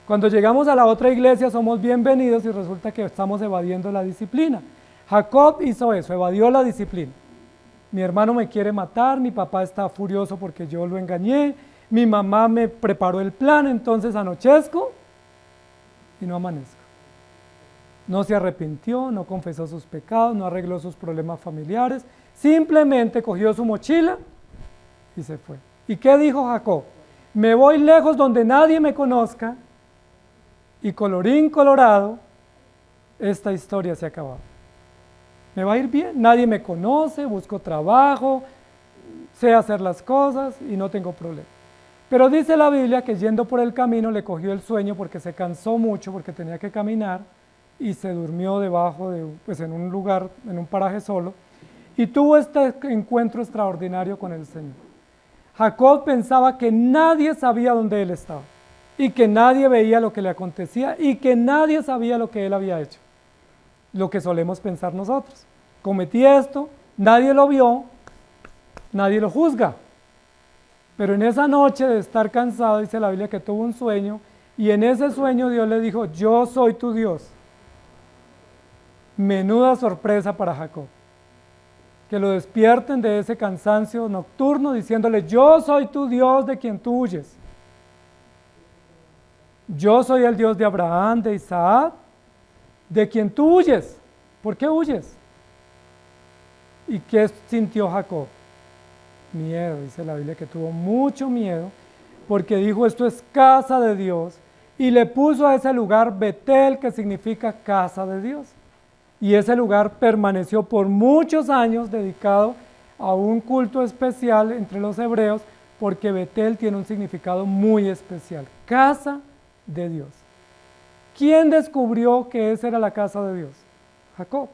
Speaker 1: Cuando llegamos a la otra iglesia somos bienvenidos y resulta que estamos evadiendo la disciplina. Jacob hizo eso, evadió la disciplina. Mi hermano me quiere matar, mi papá está furioso porque yo lo engañé, mi mamá me preparó el plan, entonces anochezco y no amanezco. No se arrepintió, no confesó sus pecados, no arregló sus problemas familiares, simplemente cogió su mochila y se fue. ¿Y qué dijo Jacob? Me voy lejos donde nadie me conozca y colorín colorado, esta historia se ha acabado. Me va a ir bien, nadie me conoce, busco trabajo, sé hacer las cosas y no tengo problema. Pero dice la Biblia que yendo por el camino le cogió el sueño porque se cansó mucho, porque tenía que caminar y se durmió debajo de, pues en un lugar, en un paraje solo, y tuvo este encuentro extraordinario con el Señor. Jacob pensaba que nadie sabía dónde él estaba y que nadie veía lo que le acontecía y que nadie sabía lo que él había hecho. Lo que solemos pensar nosotros. Cometí esto, nadie lo vio, nadie lo juzga. Pero en esa noche de estar cansado, dice la Biblia que tuvo un sueño, y en ese sueño Dios le dijo, yo soy tu Dios. Menuda sorpresa para Jacob. Que lo despierten de ese cansancio nocturno diciéndole, yo soy tu Dios de quien tú huyes. Yo soy el Dios de Abraham, de Isaac, de quien tú huyes. ¿Por qué huyes? ¿Y qué sintió Jacob? Miedo, dice la Biblia que tuvo mucho miedo, porque dijo, esto es casa de Dios, y le puso a ese lugar Betel, que significa casa de Dios. Y ese lugar permaneció por muchos años dedicado a un culto especial entre los hebreos, porque Betel tiene un significado muy especial, casa de Dios. ¿Quién descubrió que esa era la casa de Dios? Jacob.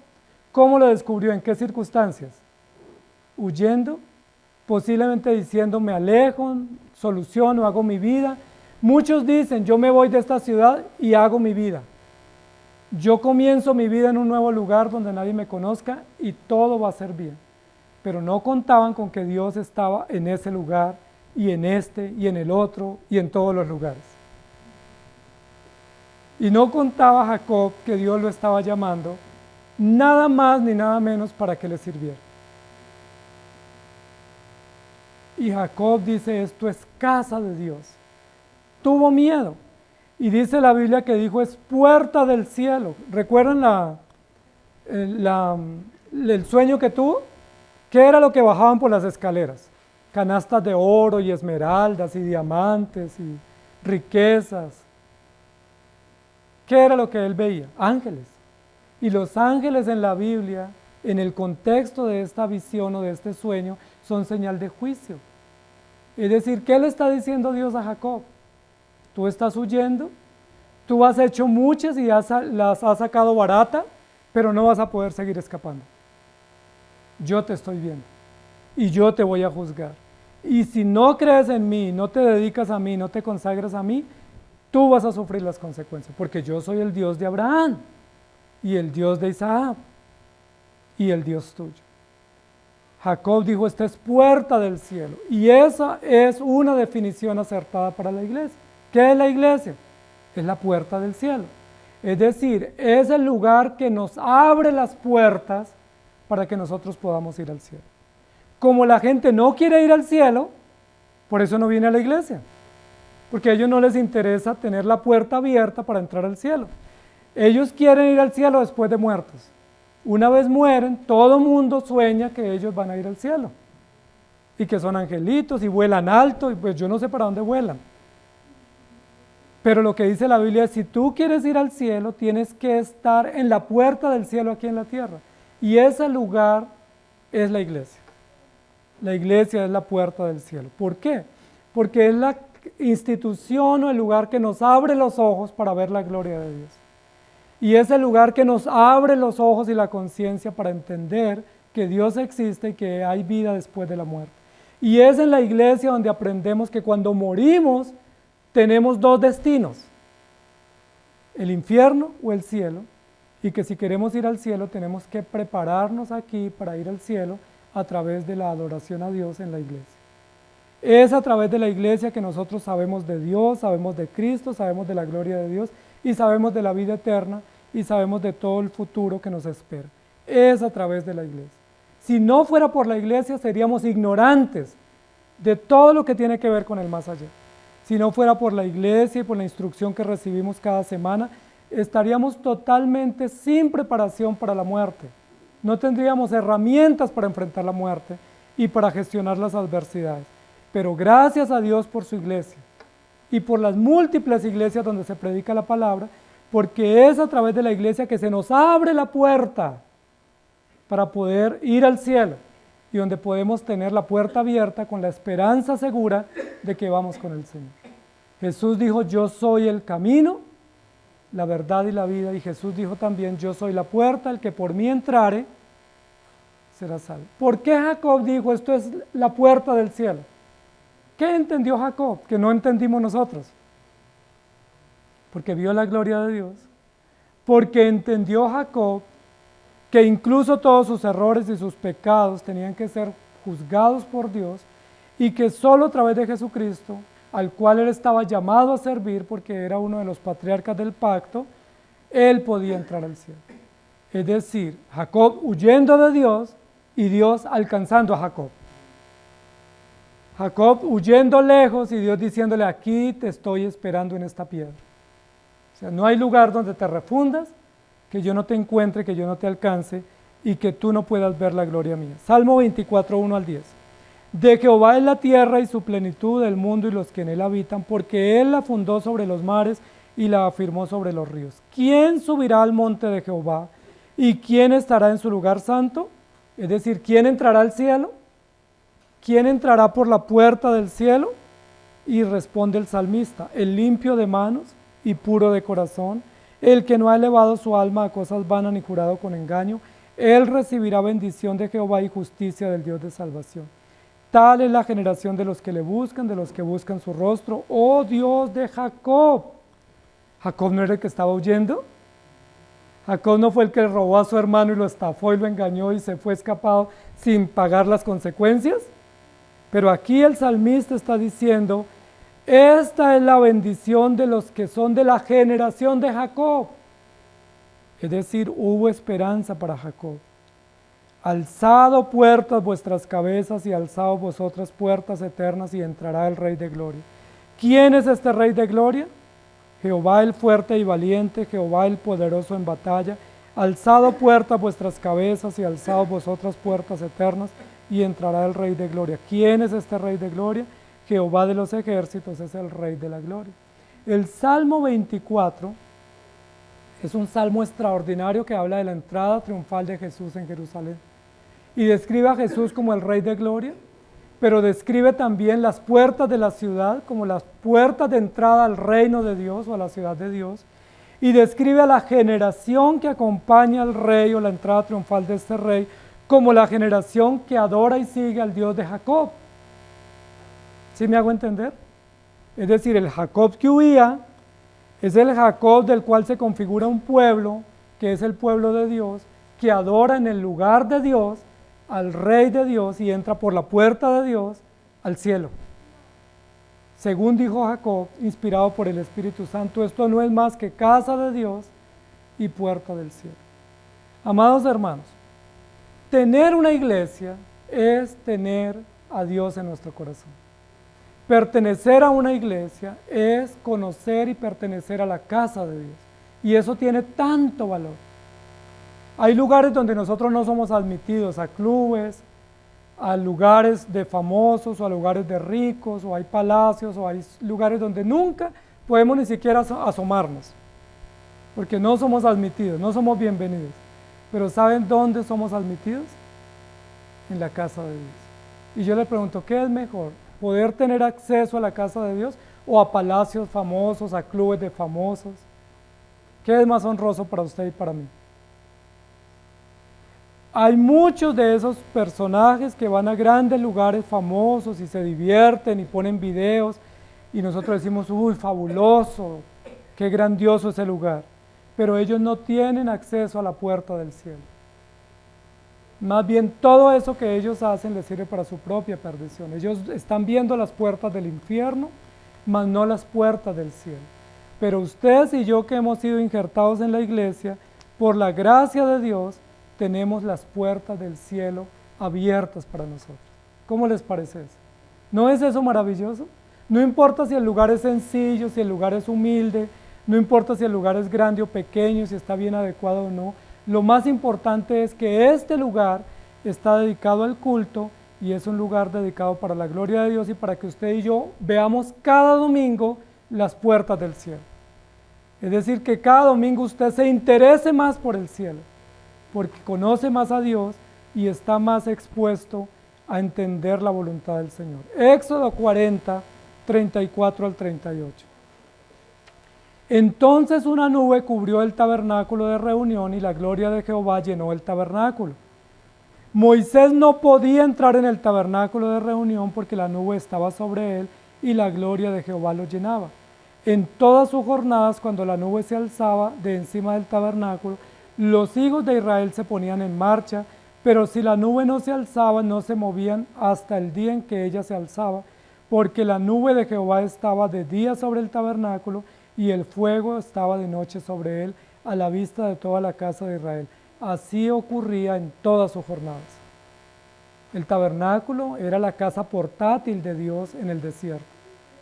Speaker 1: ¿Cómo lo descubrió? ¿En qué circunstancias? Huyendo, posiblemente diciendo me alejo, soluciono, hago mi vida. Muchos dicen yo me voy de esta ciudad y hago mi vida. Yo comienzo mi vida en un nuevo lugar donde nadie me conozca y todo va a ser bien. Pero no contaban con que Dios estaba en ese lugar y en este y en el otro y en todos los lugares. Y no contaba Jacob que Dios lo estaba llamando nada más ni nada menos para que le sirviera. Y Jacob dice, esto es casa de Dios. Tuvo miedo. Y dice la Biblia que dijo, es puerta del cielo. ¿Recuerdan el sueño que tuvo? ¿Qué era lo que bajaban por las escaleras? Canastas de oro y esmeraldas y diamantes y riquezas. ¿Qué era lo que él veía? Ángeles. Y los ángeles en la Biblia, en el contexto de esta visión o de este sueño, son señal de juicio. Es decir, ¿qué le está diciendo Dios a Jacob? Tú estás huyendo, tú has hecho muchas y las has sacado barata, pero no vas a poder seguir escapando. Yo te estoy viendo y yo te voy a juzgar. Y si no crees en mí, no te dedicas a mí, no te consagras a mí, tú vas a sufrir las consecuencias, porque yo soy el Dios de Abraham y el Dios de Isaac y el Dios tuyo. Jacob dijo, esta es puerta del cielo, y esa es una definición acertada para la iglesia. ¿Qué es la iglesia? Es la puerta del cielo. Es decir, es el lugar que nos abre las puertas para que nosotros podamos ir al cielo. Como la gente no quiere ir al cielo, por eso no viene a la iglesia, porque a ellos no les interesa tener la puerta abierta para entrar al cielo. Ellos quieren ir al cielo después de muertos. Una vez mueren, todo mundo sueña que ellos van a ir al cielo y que son angelitos y vuelan alto, y pues yo no sé para dónde vuelan. Pero lo que dice la Biblia es, si tú quieres ir al cielo, tienes que estar en la puerta del cielo aquí en la tierra. Y ese lugar es la iglesia. La iglesia es la puerta del cielo. ¿Por qué? Porque es la institución o el lugar que nos abre los ojos para ver la gloria de Dios. Y es el lugar que nos abre los ojos y la conciencia para entender que Dios existe y que hay vida después de la muerte. Y es en la iglesia donde aprendemos que cuando morimos tenemos dos destinos, el infierno o el cielo, y que si queremos ir al cielo tenemos que prepararnos aquí para ir al cielo a través de la adoración a Dios en la iglesia. Es a través de la iglesia que nosotros sabemos de Dios, sabemos de Cristo, sabemos de la gloria de Dios y sabemos de la vida eterna y sabemos de todo el futuro que nos espera. Es a través de la iglesia. Si no fuera por la iglesia seríamos ignorantes de todo lo que tiene que ver con el más allá. Si no fuera por la iglesia y por la instrucción que recibimos cada semana, estaríamos totalmente sin preparación para la muerte. No tendríamos herramientas para enfrentar la muerte y para gestionar las adversidades. Pero gracias a Dios por su iglesia y por las múltiples iglesias donde se predica la palabra, porque es a través de la iglesia que se nos abre la puerta para poder ir al cielo y donde podemos tener la puerta abierta con la esperanza segura de que vamos con el Señor. Jesús dijo, yo soy el camino, la verdad y la vida, y Jesús dijo también, yo soy la puerta, el que por mí entrare será salvo. ¿Por qué Jacob dijo, esto es la puerta del cielo? ¿Qué entendió Jacob que no entendimos nosotros? Porque vio la gloria de Dios, porque entendió Jacob que incluso todos sus errores y sus pecados tenían que ser juzgados por Dios y que solo a través de Jesucristo, al cual él estaba llamado a servir porque era uno de los patriarcas del pacto, él podía entrar al cielo. Es decir, Jacob huyendo de Dios y Dios alcanzando a Jacob. Jacob huyendo lejos y Dios diciéndole, aquí te estoy esperando en esta piedra. O sea, no hay lugar donde te refundas, que yo no te encuentre, que yo no te alcance y que tú no puedas ver la gloria mía. Salmo 24, 1 al 10. De Jehová es la tierra y su plenitud, el mundo y los que en él habitan, porque él la fundó sobre los mares y la afirmó sobre los ríos. ¿Quién subirá al monte de Jehová? ¿Y quién estará en su lugar santo? Es decir, ¿quién entrará al cielo? ¿Quién entrará por la puerta del cielo? Y responde el salmista, el limpio de manos y puro de corazón, el que no ha elevado su alma a cosas vanas ni jurado con engaño, él recibirá bendición de Jehová y justicia del Dios de salvación. Tal es la generación de los que le buscan, de los que buscan su rostro. ¡Oh Dios de Jacob! ¿Jacob no era el que estaba huyendo? ¿Jacob no fue el que robó a su hermano y lo estafó y lo engañó y se fue escapado sin pagar las consecuencias? Pero aquí el salmista está diciendo, esta es la bendición de los que son de la generación de Jacob. Es decir, hubo esperanza para Jacob. Alzado puertas vuestras cabezas y alzado vosotras puertas eternas y entrará el Rey de Gloria. ¿Quién es este Rey de Gloria? Jehová el fuerte y valiente, Jehová el poderoso en batalla. Alzado puertas vuestras cabezas y alzado vosotras puertas eternas y entrará el Rey de Gloria. ¿Quién es este Rey de Gloria? Jehová de los ejércitos es el Rey de la Gloria. El Salmo 24 es un salmo extraordinario que habla de la entrada triunfal de Jesús en Jerusalén. Y describe a Jesús como el Rey de Gloria, pero describe también las puertas de la ciudad como las puertas de entrada al reino de Dios o a la ciudad de Dios, y describe a la generación que acompaña al rey o la entrada triunfal de este rey como la generación que adora y sigue al Dios de Jacob. ¿Sí me hago entender? Es decir, el Jacob que huía es el Jacob del cual se configura un pueblo, que es el pueblo de Dios, que adora en el lugar de Dios al Rey de Dios y entra por la puerta de Dios al cielo. Según dijo Jacob, inspirado por el Espíritu Santo, esto no es más que casa de Dios y puerta del cielo. Amados hermanos, tener una iglesia es tener a Dios en nuestro corazón. Pertenecer a una iglesia es conocer y pertenecer a la casa de Dios. Y eso tiene tanto valor. Hay lugares donde nosotros no somos admitidos, a clubes, a lugares de famosos o a lugares de ricos, o hay palacios, o hay lugares donde nunca podemos ni siquiera asomarnos, porque no somos admitidos, no somos bienvenidos. Pero ¿saben dónde somos admitidos? En la casa de Dios. Y yo le pregunto, ¿qué es mejor? ¿Poder tener acceso a la casa de Dios o a palacios famosos, a clubes de famosos? ¿Qué es más honroso para usted y para mí? Hay muchos de esos personajes que van a grandes lugares famosos y se divierten y ponen videos y nosotros decimos, uy, fabuloso, qué grandioso ese lugar. Pero ellos no tienen acceso a la puerta del cielo. Más bien todo eso que ellos hacen les sirve para su propia perdición. Ellos están viendo las puertas del infierno, mas no las puertas del cielo. Pero ustedes y yo que hemos sido injertados en la iglesia, por la gracia de Dios, tenemos las puertas del cielo abiertas para nosotros. ¿Cómo les parece eso? ¿No es eso maravilloso? No importa si el lugar es sencillo, si el lugar es humilde, no importa si el lugar es grande o pequeño, si está bien adecuado o no. Lo más importante es que este lugar está dedicado al culto y es un lugar dedicado para la gloria de Dios y para que usted y yo veamos cada domingo las puertas del cielo. Es decir, que cada domingo usted se interese más por el cielo, porque conoce más a Dios y está más expuesto a entender la voluntad del Señor. Éxodo 40, 34 al 38. Entonces una nube cubrió el tabernáculo de reunión y la gloria de Jehová llenó el tabernáculo. Moisés no podía entrar en el tabernáculo de reunión porque la nube estaba sobre él y la gloria de Jehová lo llenaba. En todas sus jornadas, cuando la nube se alzaba de encima del tabernáculo, los hijos de Israel se ponían en marcha, pero si la nube no se alzaba, no se movían hasta el día en que ella se alzaba, porque la nube de Jehová estaba de día sobre el tabernáculo y el fuego estaba de noche sobre él, a la vista de toda la casa de Israel. Así ocurría en todas sus jornadas. El tabernáculo era la casa portátil de Dios en el desierto.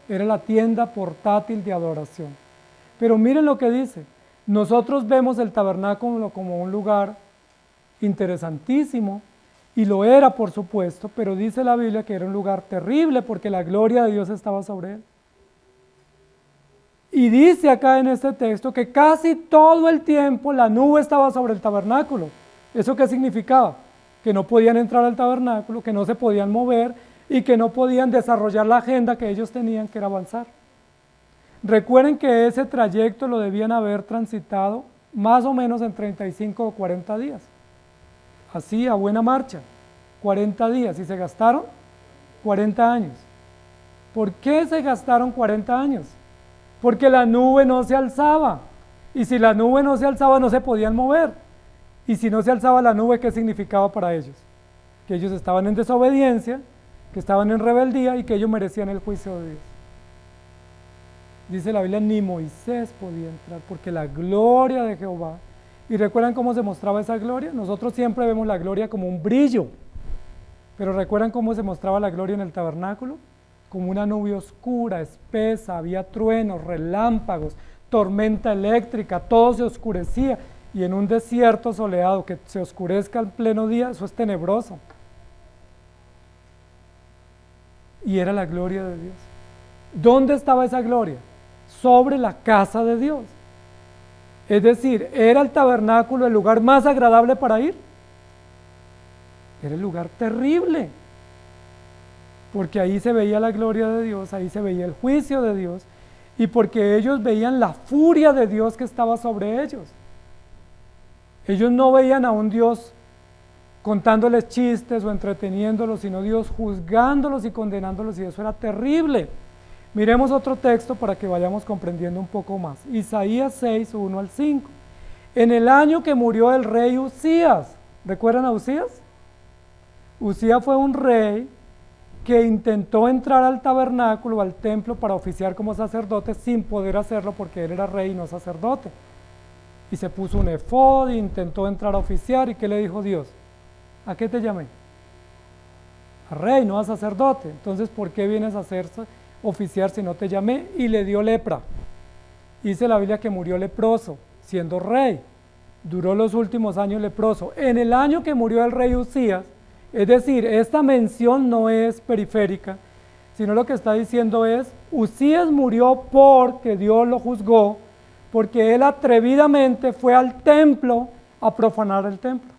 Speaker 1: Era la tienda portátil de adoración. Pero miren lo que dice. Nosotros vemos el tabernáculo como un lugar interesantísimo, y lo era por supuesto, pero dice la Biblia que era un lugar terrible porque la gloria de Dios estaba sobre él. Y dice acá en este texto que casi todo el tiempo la nube estaba sobre el tabernáculo. ¿Eso qué significaba? Que no podían entrar al tabernáculo, que no se podían mover y que no podían desarrollar la agenda que ellos tenían, que era avanzar. Recuerden que ese trayecto lo debían haber transitado más o menos en 35 o 40 días. Así, a buena marcha, 40 días. Y se gastaron 40 años. ¿Por qué se gastaron 40 años? Porque la nube no se alzaba. Y si la nube no se alzaba, no se podían mover. Y si no se alzaba la nube, ¿qué significaba para ellos? Que ellos estaban en desobediencia, que estaban en rebeldía y que ellos merecían el juicio de Dios. Dice la Biblia, ni Moisés podía entrar porque la gloria de Jehová. ¿Y recuerdan cómo se mostraba esa gloria? Nosotros siempre vemos la gloria como un brillo, pero ¿recuerdan cómo se mostraba la gloria en el tabernáculo? Como una nube oscura, espesa, había truenos, relámpagos, tormenta eléctrica, todo se oscurecía. Y en un desierto soleado que se oscurezca al pleno día, eso es tenebroso. Y era la gloria de Dios. ¿Dónde estaba esa gloria? Sobre la casa de Dios. Es decir, ¿era el tabernáculo el lugar más agradable para ir? Era el lugar terrible, porque ahí se veía la gloria de Dios, ahí se veía el juicio de Dios, y porque ellos veían la furia de Dios que estaba sobre ellos. Ellos no veían a un Dios contándoles chistes o entreteniéndolos, sino Dios juzgándolos y condenándolos, y eso era terrible. Miremos otro texto para que vayamos comprendiendo un poco más. Isaías 6, 1 al 5. En el año que murió el rey Uzías, ¿recuerdan a Uzías? Uzías fue un rey que intentó entrar al tabernáculo, al templo, para oficiar como sacerdote sin poder hacerlo porque él era rey y no sacerdote. Y se puso un efod e intentó entrar a oficiar. ¿Y qué le dijo Dios? ¿A qué te llamé? A rey, no a sacerdote. Entonces, ¿por qué vienes a oficiar si no te llamé? Y le dio lepra. Dice la Biblia que murió leproso, siendo rey. Duró los últimos años leproso. En el año que murió el rey Uzías, es decir, esta mención no es periférica, sino lo que está diciendo es, Uzías murió porque Dios lo juzgó, porque él atrevidamente fue al templo a profanar el templo.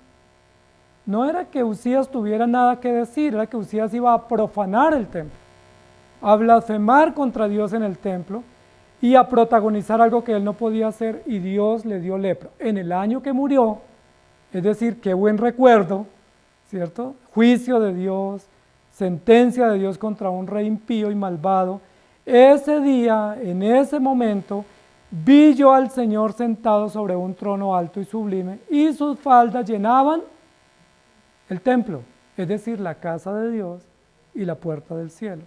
Speaker 1: No era que Uzías tuviera nada que decir, era que Uzías iba a profanar el templo, a blasfemar contra Dios en el templo y a protagonizar algo que él no podía hacer, y Dios le dio lepra. En el año que murió, es decir, qué buen recuerdo, ¿cierto? Juicio de Dios, sentencia de Dios contra un rey impío y malvado. Ese día, en ese momento, vi yo al Señor sentado sobre un trono alto y sublime, y sus faldas llenaban el templo, es decir, la casa de Dios y la puerta del cielo.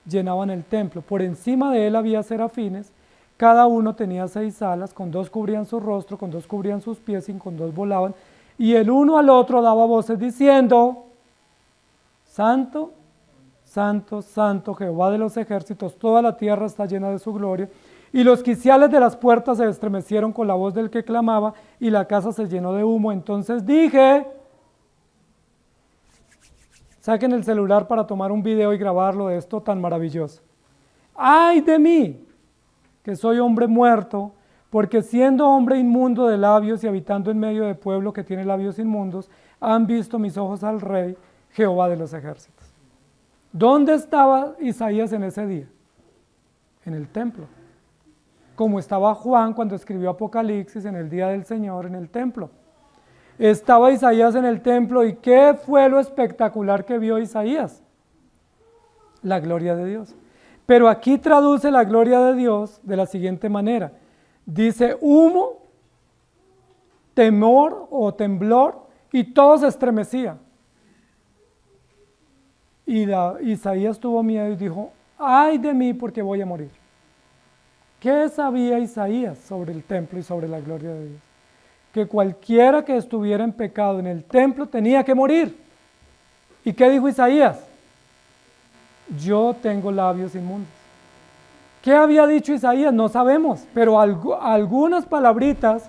Speaker 1: Llenaban el templo. Por encima de él había serafines, cada uno tenía 6 alas, con 2 cubrían su rostro, con 2 cubrían sus pies y con 2 volaban, y el uno al otro daba voces diciendo, Santo, Santo, Santo, Jehová de los ejércitos, toda la tierra está llena de su gloria. Y los quiciales de las puertas se estremecieron con la voz del que clamaba, y la casa se llenó de humo. Entonces dije, saquen el celular para tomar un video y grabarlo de esto tan maravilloso. ¡Ay de mí, que soy hombre muerto! Porque siendo hombre inmundo de labios y habitando en medio de pueblo que tiene labios inmundos, han visto mis ojos al Rey, Jehová de los ejércitos. ¿Dónde estaba Isaías en ese día? En el templo. Como estaba Juan cuando escribió Apocalipsis en el día del Señor en el templo. Estaba Isaías en el templo, ¿y qué fue lo espectacular que vio Isaías? La gloria de Dios. Pero aquí traduce la gloria de Dios de la siguiente manera. Dice humo, temor o temblor, y todo se estremecía. Y Isaías tuvo miedo y dijo, ay de mí porque voy a morir. ¿Qué sabía Isaías sobre el templo y sobre la gloria de Dios? Que cualquiera que estuviera en pecado en el templo tenía que morir. ¿Y qué dijo Isaías? Yo tengo labios inmundos. ¿Qué había dicho Isaías? No sabemos, pero algunas palabritas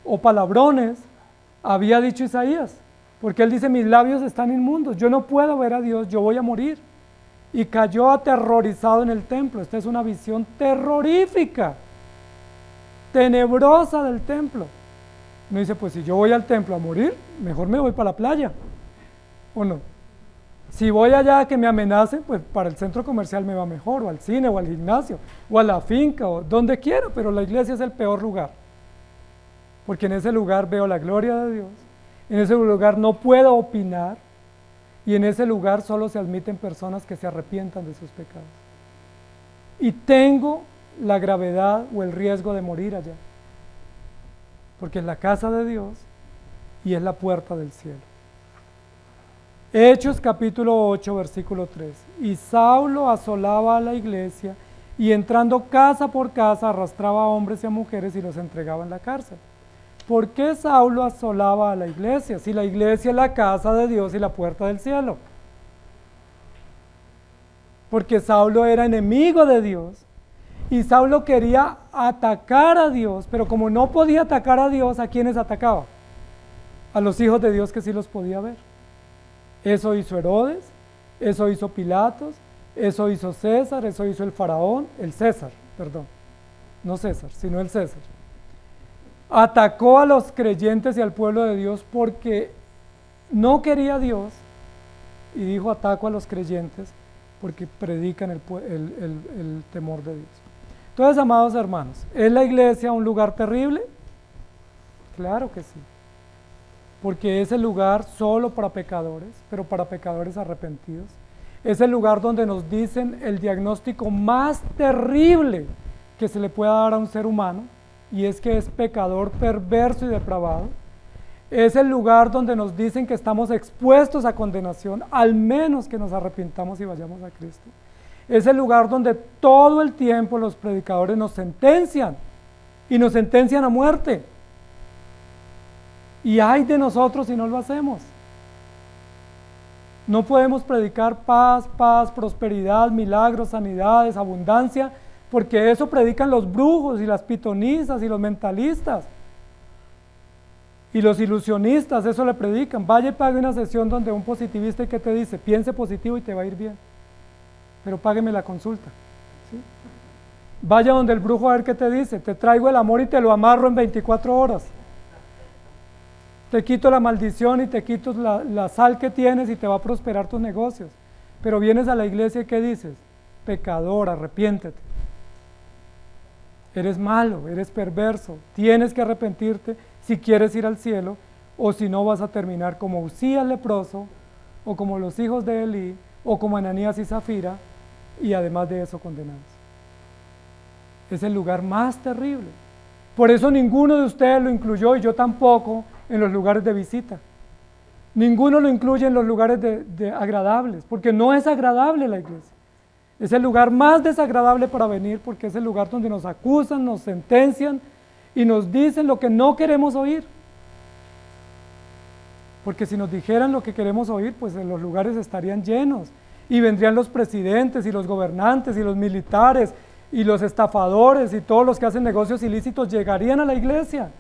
Speaker 1: o palabrones había dicho Isaías, porque él dice, mis labios están inmundos, yo no puedo ver a Dios, yo voy a morir. Y cayó aterrorizado en el templo. Esta es una visión terrorífica. tenebrosa del templo. Uno dice, pues si yo voy al templo a morir, mejor me voy para la playa, ¿o no? Si voy allá a que me amenacen, pues para el centro comercial me va mejor, o al cine, o al gimnasio, o a la finca, o donde quiera, pero la iglesia es el peor lugar, porque en ese lugar veo la gloria de Dios, en ese lugar no puedo opinar, y en ese lugar solo se admiten personas que se arrepientan de sus pecados. Y tengo la gravedad o el riesgo de morir allá, porque es la casa de Dios y es la puerta del cielo. Hechos capítulo 8, versículo 3. Y Saulo asolaba a la iglesia y entrando casa por casa arrastraba a hombres y a mujeres y los entregaba en la cárcel. ¿Por qué Saulo asolaba a la iglesia? Si la iglesia es la casa de Dios y la puerta del cielo. Porque Saulo era enemigo de Dios y Saulo quería atacar a Dios, pero como no podía atacar a Dios, ¿a quiénes atacaba? A los hijos de Dios que sí los podía ver. Eso hizo Herodes, eso hizo Pilatos, eso hizo César, eso hizo el faraón, el César, perdón, no César, sino el César. Atacó a los creyentes y al pueblo de Dios porque no quería a Dios y dijo ataco a los creyentes porque predican el temor de Dios. Entonces, amados hermanos, ¿es la iglesia un lugar terrible? Claro que sí, porque es el lugar solo para pecadores, pero para pecadores arrepentidos. Es el lugar donde nos dicen el diagnóstico más terrible que se le pueda dar a un ser humano, y es que es pecador, perverso y depravado. Es el lugar donde nos dicen que estamos expuestos a condenación, al menos que nos arrepintamos y vayamos a Cristo. Es el lugar donde todo el tiempo los predicadores nos sentencian, y nos sentencian a muerte. Y ay de nosotros si no lo hacemos. No podemos predicar paz, prosperidad, milagros, sanidades, abundancia, porque eso predican los brujos y las pitonisas y los mentalistas y los ilusionistas, eso le predican. Vaya y pague una sesión donde un positivista y que te dice, piense positivo y te va a ir bien, pero págueme la consulta, ¿sí? Vaya donde el brujo a ver qué te dice, te traigo el amor y te lo amarro en 24 horas, te quito la maldición y te quito la sal que tienes y te va a prosperar tus negocios, pero vienes a la iglesia y ¿qué dices? Pecador, arrepiéntete. Eres malo, eres perverso, tienes que arrepentirte si quieres ir al cielo, o si no vas a terminar como Usías leproso, o como los hijos de Elí, o como Ananías y Zafira, y además de eso condenados. Es el lugar más terrible. Por eso ninguno de ustedes lo incluyó, y yo tampoco, en los lugares de visita. Ninguno lo incluye en los lugares de agradables, porque no es agradable la iglesia. Es el lugar más desagradable para venir porque es el lugar donde nos acusan, nos sentencian y nos dicen lo que no queremos oír. Porque si nos dijeran lo que queremos oír, pues los lugares estarían llenos y vendrían los presidentes y los gobernantes y los militares y los estafadores y todos los que hacen negocios ilícitos llegarían a la iglesia.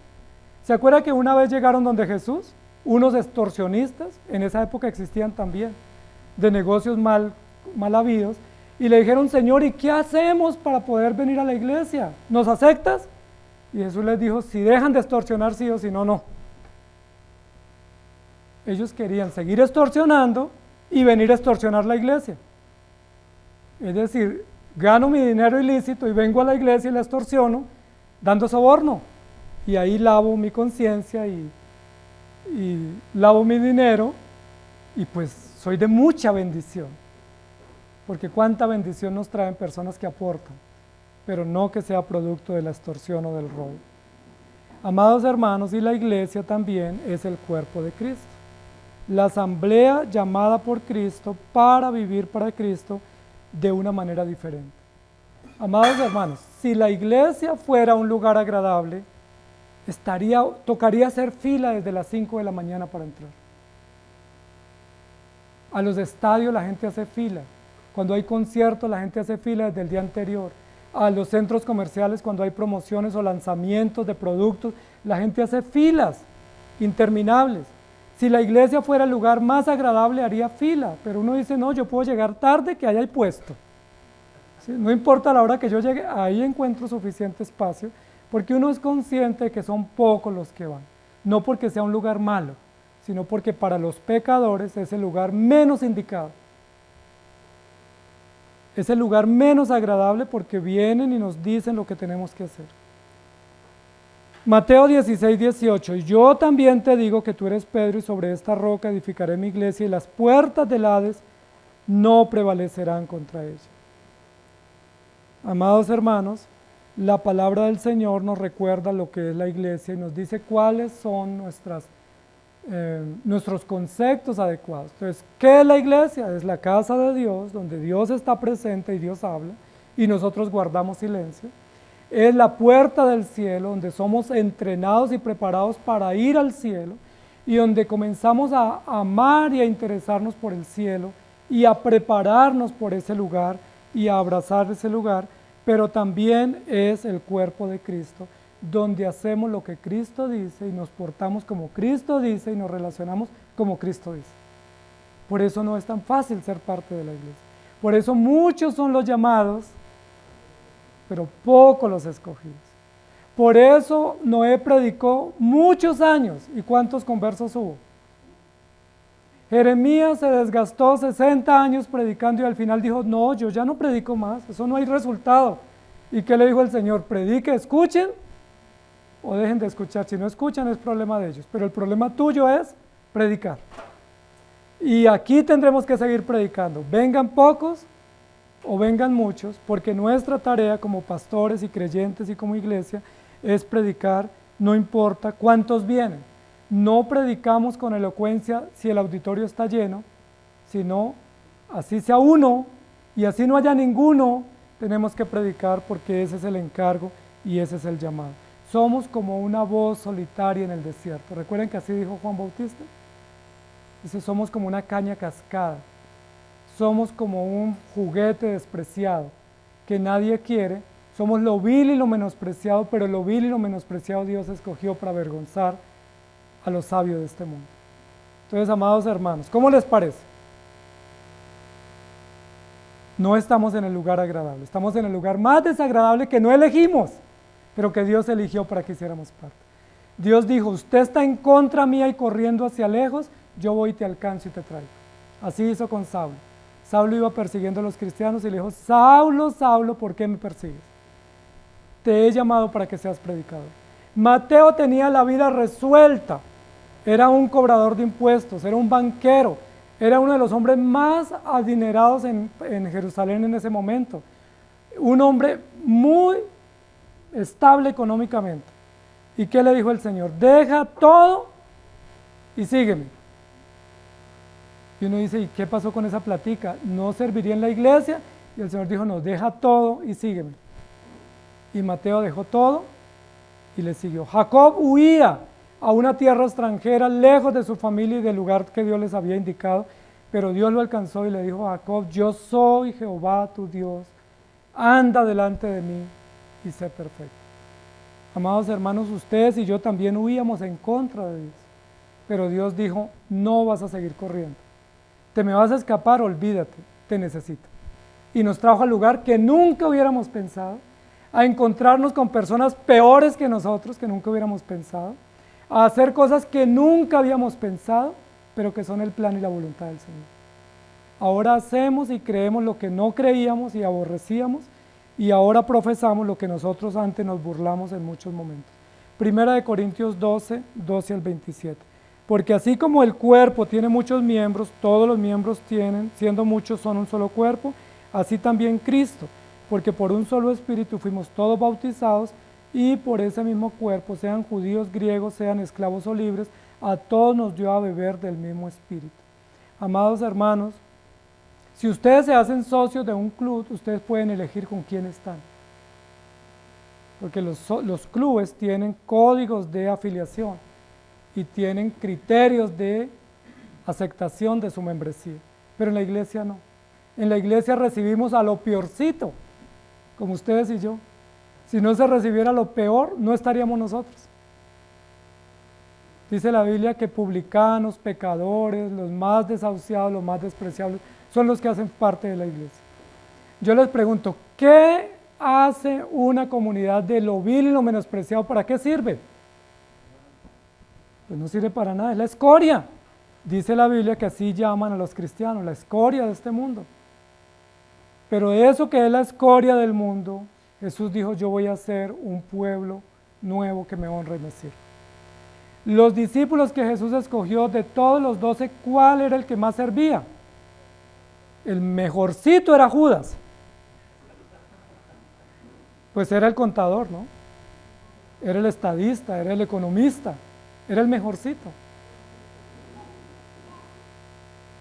Speaker 1: ¿Se acuerda que una vez llegaron donde Jesús? Unos extorsionistas, en esa época existían también, de negocios mal habidos, y le dijeron, Señor, ¿y qué hacemos para poder venir a la iglesia? ¿Nos aceptas? Y Jesús les dijo, si dejan de extorsionar, sí, o si no, no. Ellos querían seguir extorsionando y venir a extorsionar la iglesia. Es decir, gano mi dinero ilícito y vengo a la iglesia y la extorsiono dando soborno. Y ahí lavo mi conciencia y lavo mi dinero y pues soy de mucha bendición. Porque cuánta bendición nos traen personas que aportan, pero no que sea producto de la extorsión o del robo. Amados hermanos, y la iglesia también es el cuerpo de Cristo. La asamblea llamada por Cristo para vivir para Cristo de una manera diferente. Amados hermanos, si la iglesia fuera un lugar agradable, tocaría hacer fila desde las 5 de la mañana para entrar. A los estadios la gente hace fila. Cuando hay conciertos, la gente hace fila desde el día anterior. A los centros comerciales, cuando hay promociones o lanzamientos de productos, la gente hace filas interminables. Si la iglesia fuera el lugar más agradable, haría fila, pero uno dice, no, yo puedo llegar tarde, que haya puesto. ¿Sí? No importa la hora que yo llegue, ahí encuentro suficiente espacio, porque uno es consciente de que son pocos los que van, no porque sea un lugar malo, sino porque para los pecadores es el lugar menos indicado. Es el lugar menos agradable porque vienen y nos dicen lo que tenemos que hacer. Mateo 16, 18, yo también te digo que tú eres Pedro y sobre esta roca edificaré mi iglesia y las puertas del Hades no prevalecerán contra ella. Amados hermanos, la palabra del Señor nos recuerda lo que es la iglesia y nos dice cuáles son nuestros conceptos adecuados. Entonces, ¿qué es la iglesia? Es la casa de Dios, donde Dios está presente y Dios habla, y nosotros guardamos silencio. Es la puerta del cielo, donde somos entrenados y preparados para ir al cielo, y donde comenzamos a amar y a interesarnos por el cielo, y a prepararnos por ese lugar, y a abrazar ese lugar, pero también es el cuerpo de Cristo, donde hacemos lo que Cristo dice y nos portamos como Cristo dice y nos relacionamos como Cristo dice. Por eso no es tan fácil ser parte de la iglesia. Por eso muchos son los llamados, pero pocos los escogidos. Por eso Noé predicó muchos años. ¿Y cuántos conversos hubo? Jeremías se desgastó 60 años predicando y al final dijo, no, yo ya no predico más, eso no hay resultado. ¿Y qué le dijo el Señor? Predique, escuchen o dejen de escuchar. Si no escuchan es problema de ellos, pero el problema tuyo es predicar. Y aquí tendremos que seguir predicando, vengan pocos o vengan muchos, porque nuestra tarea como pastores y creyentes y como iglesia es predicar, no importa cuántos vienen. No predicamos con elocuencia si el auditorio está lleno, sino así sea uno y así no haya ninguno, tenemos que predicar porque ese es el encargo y ese es el llamado. Somos como una voz solitaria en el desierto. ¿Recuerden que así dijo Juan Bautista? Dice, somos como una caña cascada, somos como un juguete despreciado que nadie quiere, somos lo vil y lo menospreciado, pero lo vil y lo menospreciado Dios escogió para avergonzar a los sabios de este mundo. Entonces, amados hermanos, ¿cómo les parece? No estamos en el lugar agradable, estamos en el lugar más desagradable que no elegimos, pero que Dios eligió para que hiciéramos parte. Dios dijo, usted está en contra mía y corriendo hacia lejos, yo voy y te alcanzo y te traigo. Así hizo con Saulo. Saulo iba persiguiendo a los cristianos y le dijo, Saulo, Saulo, ¿por qué me persigues? Te he llamado para que seas predicador. Mateo tenía la vida resuelta, era un cobrador de impuestos, era un banquero, era uno de los hombres más adinerados en Jerusalén en ese momento, un hombre muy estable económicamente. ¿Y qué le dijo el Señor? Deja todo y sígueme. Y uno dice, ¿y qué pasó con esa platica? ¿No serviría en la iglesia? Y el Señor dijo, no, deja todo y sígueme. Y Mateo dejó todo y le siguió. Jacob huía a una tierra extranjera, lejos de su familia y del lugar que Dios les había indicado, pero Dios lo alcanzó y le dijo a Jacob, yo soy Jehová tu Dios, anda delante de mí y sé perfecto. Amados hermanos, ustedes y yo también huíamos en contra de Dios, pero Dios dijo, no vas a seguir corriendo, te me vas a escapar, olvídate, te necesito. Y nos trajo al lugar que nunca hubiéramos pensado, a encontrarnos con personas peores que nosotros, que nunca hubiéramos pensado, a hacer cosas que nunca habíamos pensado, pero que son el plan y la voluntad del Señor. Ahora hacemos y creemos lo que no creíamos y aborrecíamos, y ahora profesamos lo que nosotros antes nos burlamos en muchos momentos. Primera de Corintios 12, 12 al 27. Porque así como el cuerpo tiene muchos miembros, todos los miembros tienen, siendo muchos son un solo cuerpo, así también Cristo, porque por un solo espíritu fuimos todos bautizados y por ese mismo cuerpo, sean judíos, griegos, sean esclavos o libres, a todos nos dio a beber del mismo espíritu. Amados hermanos, si ustedes se hacen socios de un club, ustedes pueden elegir con quién están. Porque los clubes tienen códigos de afiliación y tienen criterios de aceptación de su membresía. Pero en la iglesia no. En la iglesia recibimos a lo peorcito, como ustedes y yo. Si no se recibiera lo peor, no estaríamos nosotros. Dice la Biblia que publicanos, pecadores, los más desahuciados, los más despreciables, son los que hacen parte de la iglesia. Yo les pregunto, ¿qué hace una comunidad de lo vil y lo menospreciado, ¿para qué sirve? Pues no sirve para nada, es la escoria. Dice la Biblia que así llaman a los cristianos, la escoria de este mundo. Pero eso que es la escoria del mundo, Jesús dijo, yo voy a hacer un pueblo nuevo que me honra y me sirva. Los discípulos que Jesús escogió, de todos los 12, ¿cuál era el que más servía? El mejorcito era Judas. Pues era el contador, ¿no? Era el estadista, era el economista, era el mejorcito.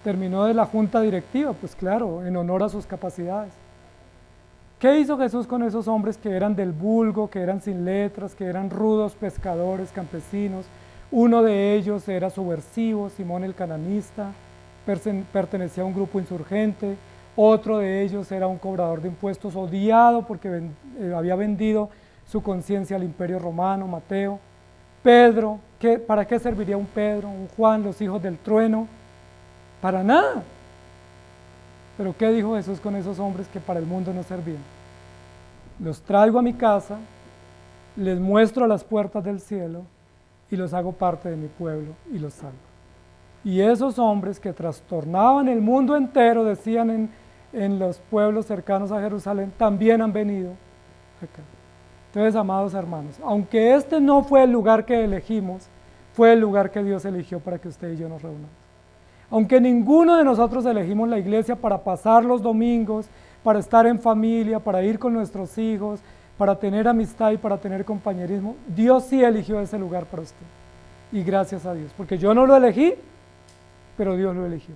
Speaker 1: Terminó de la junta directiva, pues claro, en honor a sus capacidades. ¿Qué hizo Jesús con esos hombres que eran del vulgo, que eran sin letras, que eran rudos pescadores, campesinos? Uno de ellos era subversivo, Simón el cananista, pertenecía a un grupo insurgente. Otro de ellos era un cobrador de impuestos odiado porque había vendido su conciencia al imperio romano, Mateo. Pedro, ¿para qué serviría un Pedro, un Juan, los hijos del trueno? Para nada. Pero ¿qué dijo Jesús con esos hombres que para el mundo no servían? Los traigo a mi casa, les muestro las puertas del cielo y los hago parte de mi pueblo y los salvo. Y esos hombres que trastornaban el mundo entero, decían en los pueblos cercanos a Jerusalén, también han venido acá. Entonces, amados hermanos, aunque este no fue el lugar que elegimos, fue el lugar que Dios eligió para que usted y yo nos reunamos. Aunque ninguno de nosotros elegimos la iglesia para pasar los domingos, para estar en familia, para ir con nuestros hijos, para tener amistad y para tener compañerismo, Dios sí eligió ese lugar para usted. Y gracias a Dios, porque yo no lo elegí, pero Dios lo eligió.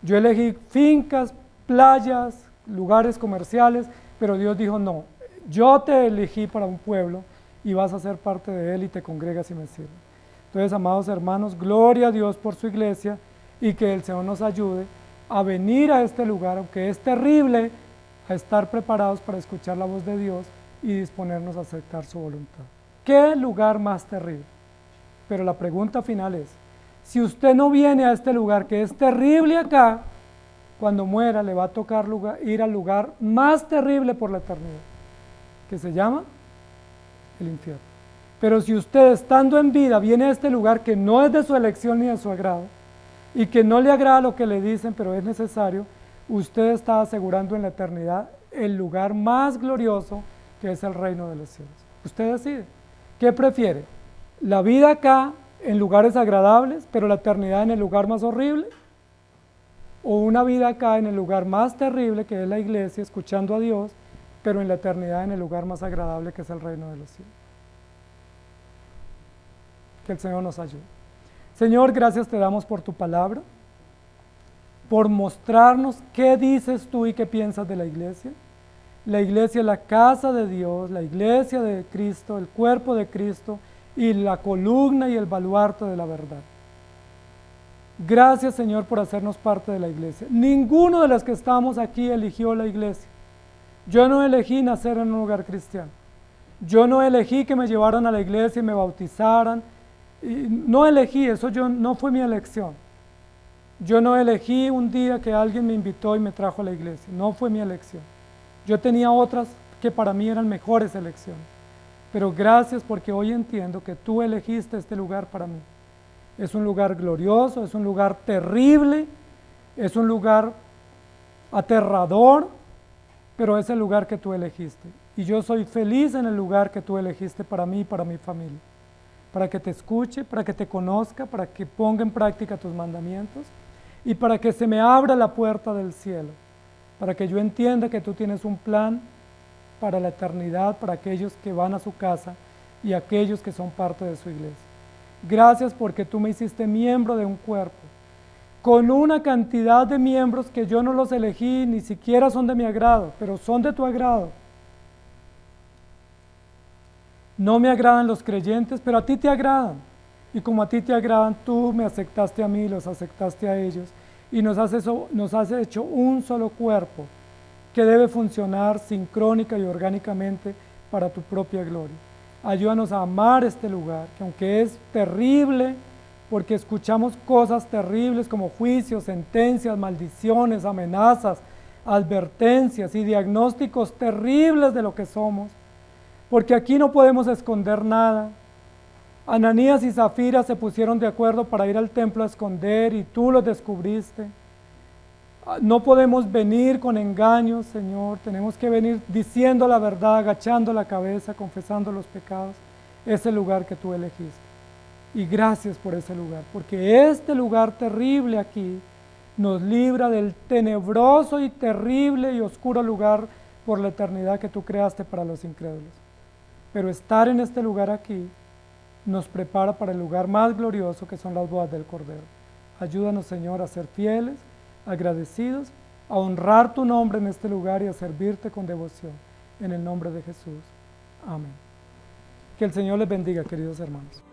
Speaker 1: Yo elegí fincas, playas, lugares comerciales, pero Dios dijo, no, yo te elegí para un pueblo y vas a ser parte de él y te congregas y me sirves. Entonces, amados hermanos, gloria a Dios por su iglesia y que el Señor nos ayude a venir a este lugar, aunque es terrible, a estar preparados para escuchar la voz de Dios y disponernos a aceptar su voluntad. ¿Qué lugar más terrible? Pero la pregunta final es, si usted no viene a este lugar que es terrible acá, cuando muera le va a tocar ir al lugar más terrible por la eternidad, que se llama el infierno. Pero si usted estando en vida viene a este lugar que no es de su elección ni de su agrado, y que no le agrada lo que le dicen, pero es necesario, usted está asegurando en la eternidad el lugar más glorioso que es el reino de los cielos. Usted decide. ¿Qué prefiere? ¿La vida acá en lugares agradables, pero la eternidad en el lugar más horrible? ¿O una vida acá en el lugar más terrible que es la iglesia, escuchando a Dios, pero en la eternidad en el lugar más agradable que es el reino de los cielos? Que el Señor nos ayude. Señor, gracias te damos por tu palabra, por mostrarnos qué dices tú y qué piensas de la iglesia. La iglesia es la casa de Dios, la iglesia de Cristo, el cuerpo de Cristo y la columna y el baluarte de la verdad. Gracias, Señor, por hacernos parte de la iglesia. Ninguno de los que estamos aquí eligió la iglesia. Yo no elegí nacer en un lugar cristiano. Yo no elegí que me llevaran a la iglesia y me bautizaran. No elegí eso, no fue mi elección. Yo no elegí un día que alguien me invitó y me trajo a la iglesia, no fue mi elección. Yo tenía otras que para mí eran mejores elecciones, pero gracias porque hoy entiendo que tú elegiste este lugar para mí. Es un lugar glorioso, es un lugar terrible, es un lugar aterrador, pero es el lugar que tú elegiste. Y yo soy feliz en el lugar que tú elegiste para mí y para mi familia. Para que te escuche, para que te conozca, para que ponga en práctica tus mandamientos y para que se me abra la puerta del cielo, para que yo entienda que tú tienes un plan para la eternidad, para aquellos que van a su casa y aquellos que son parte de su iglesia. Gracias porque tú me hiciste miembro de un cuerpo, con una cantidad de miembros que yo no los elegí, ni siquiera son de mi agrado, pero son de tu agrado. No me agradan los creyentes, pero a ti te agradan. Y como a ti te agradan, tú me aceptaste a mí, los aceptaste a ellos. Y nos has hecho un solo cuerpo que debe funcionar sincrónica y orgánicamente para tu propia gloria. Ayúdanos a amar este lugar, que aunque es terrible, porque escuchamos cosas terribles como juicios, sentencias, maldiciones, amenazas, advertencias y diagnósticos terribles de lo que somos, porque aquí no podemos esconder nada. Ananías y Zafira se pusieron de acuerdo para ir al templo a esconder y tú los descubriste. No podemos venir con engaños, Señor, tenemos que venir diciendo la verdad, agachando la cabeza, confesando los pecados, ese lugar que tú elegiste. Y gracias por ese lugar, porque este lugar terrible aquí nos libra del tenebroso y terrible y oscuro lugar por la eternidad que tú creaste para los incrédulos. Pero estar en este lugar aquí nos prepara para el lugar más glorioso que son las bodas del Cordero. Ayúdanos, Señor, a ser fieles, agradecidos, a honrar tu nombre en este lugar y a servirte con devoción. En el nombre de Jesús. Amén. Que el Señor les bendiga, queridos hermanos.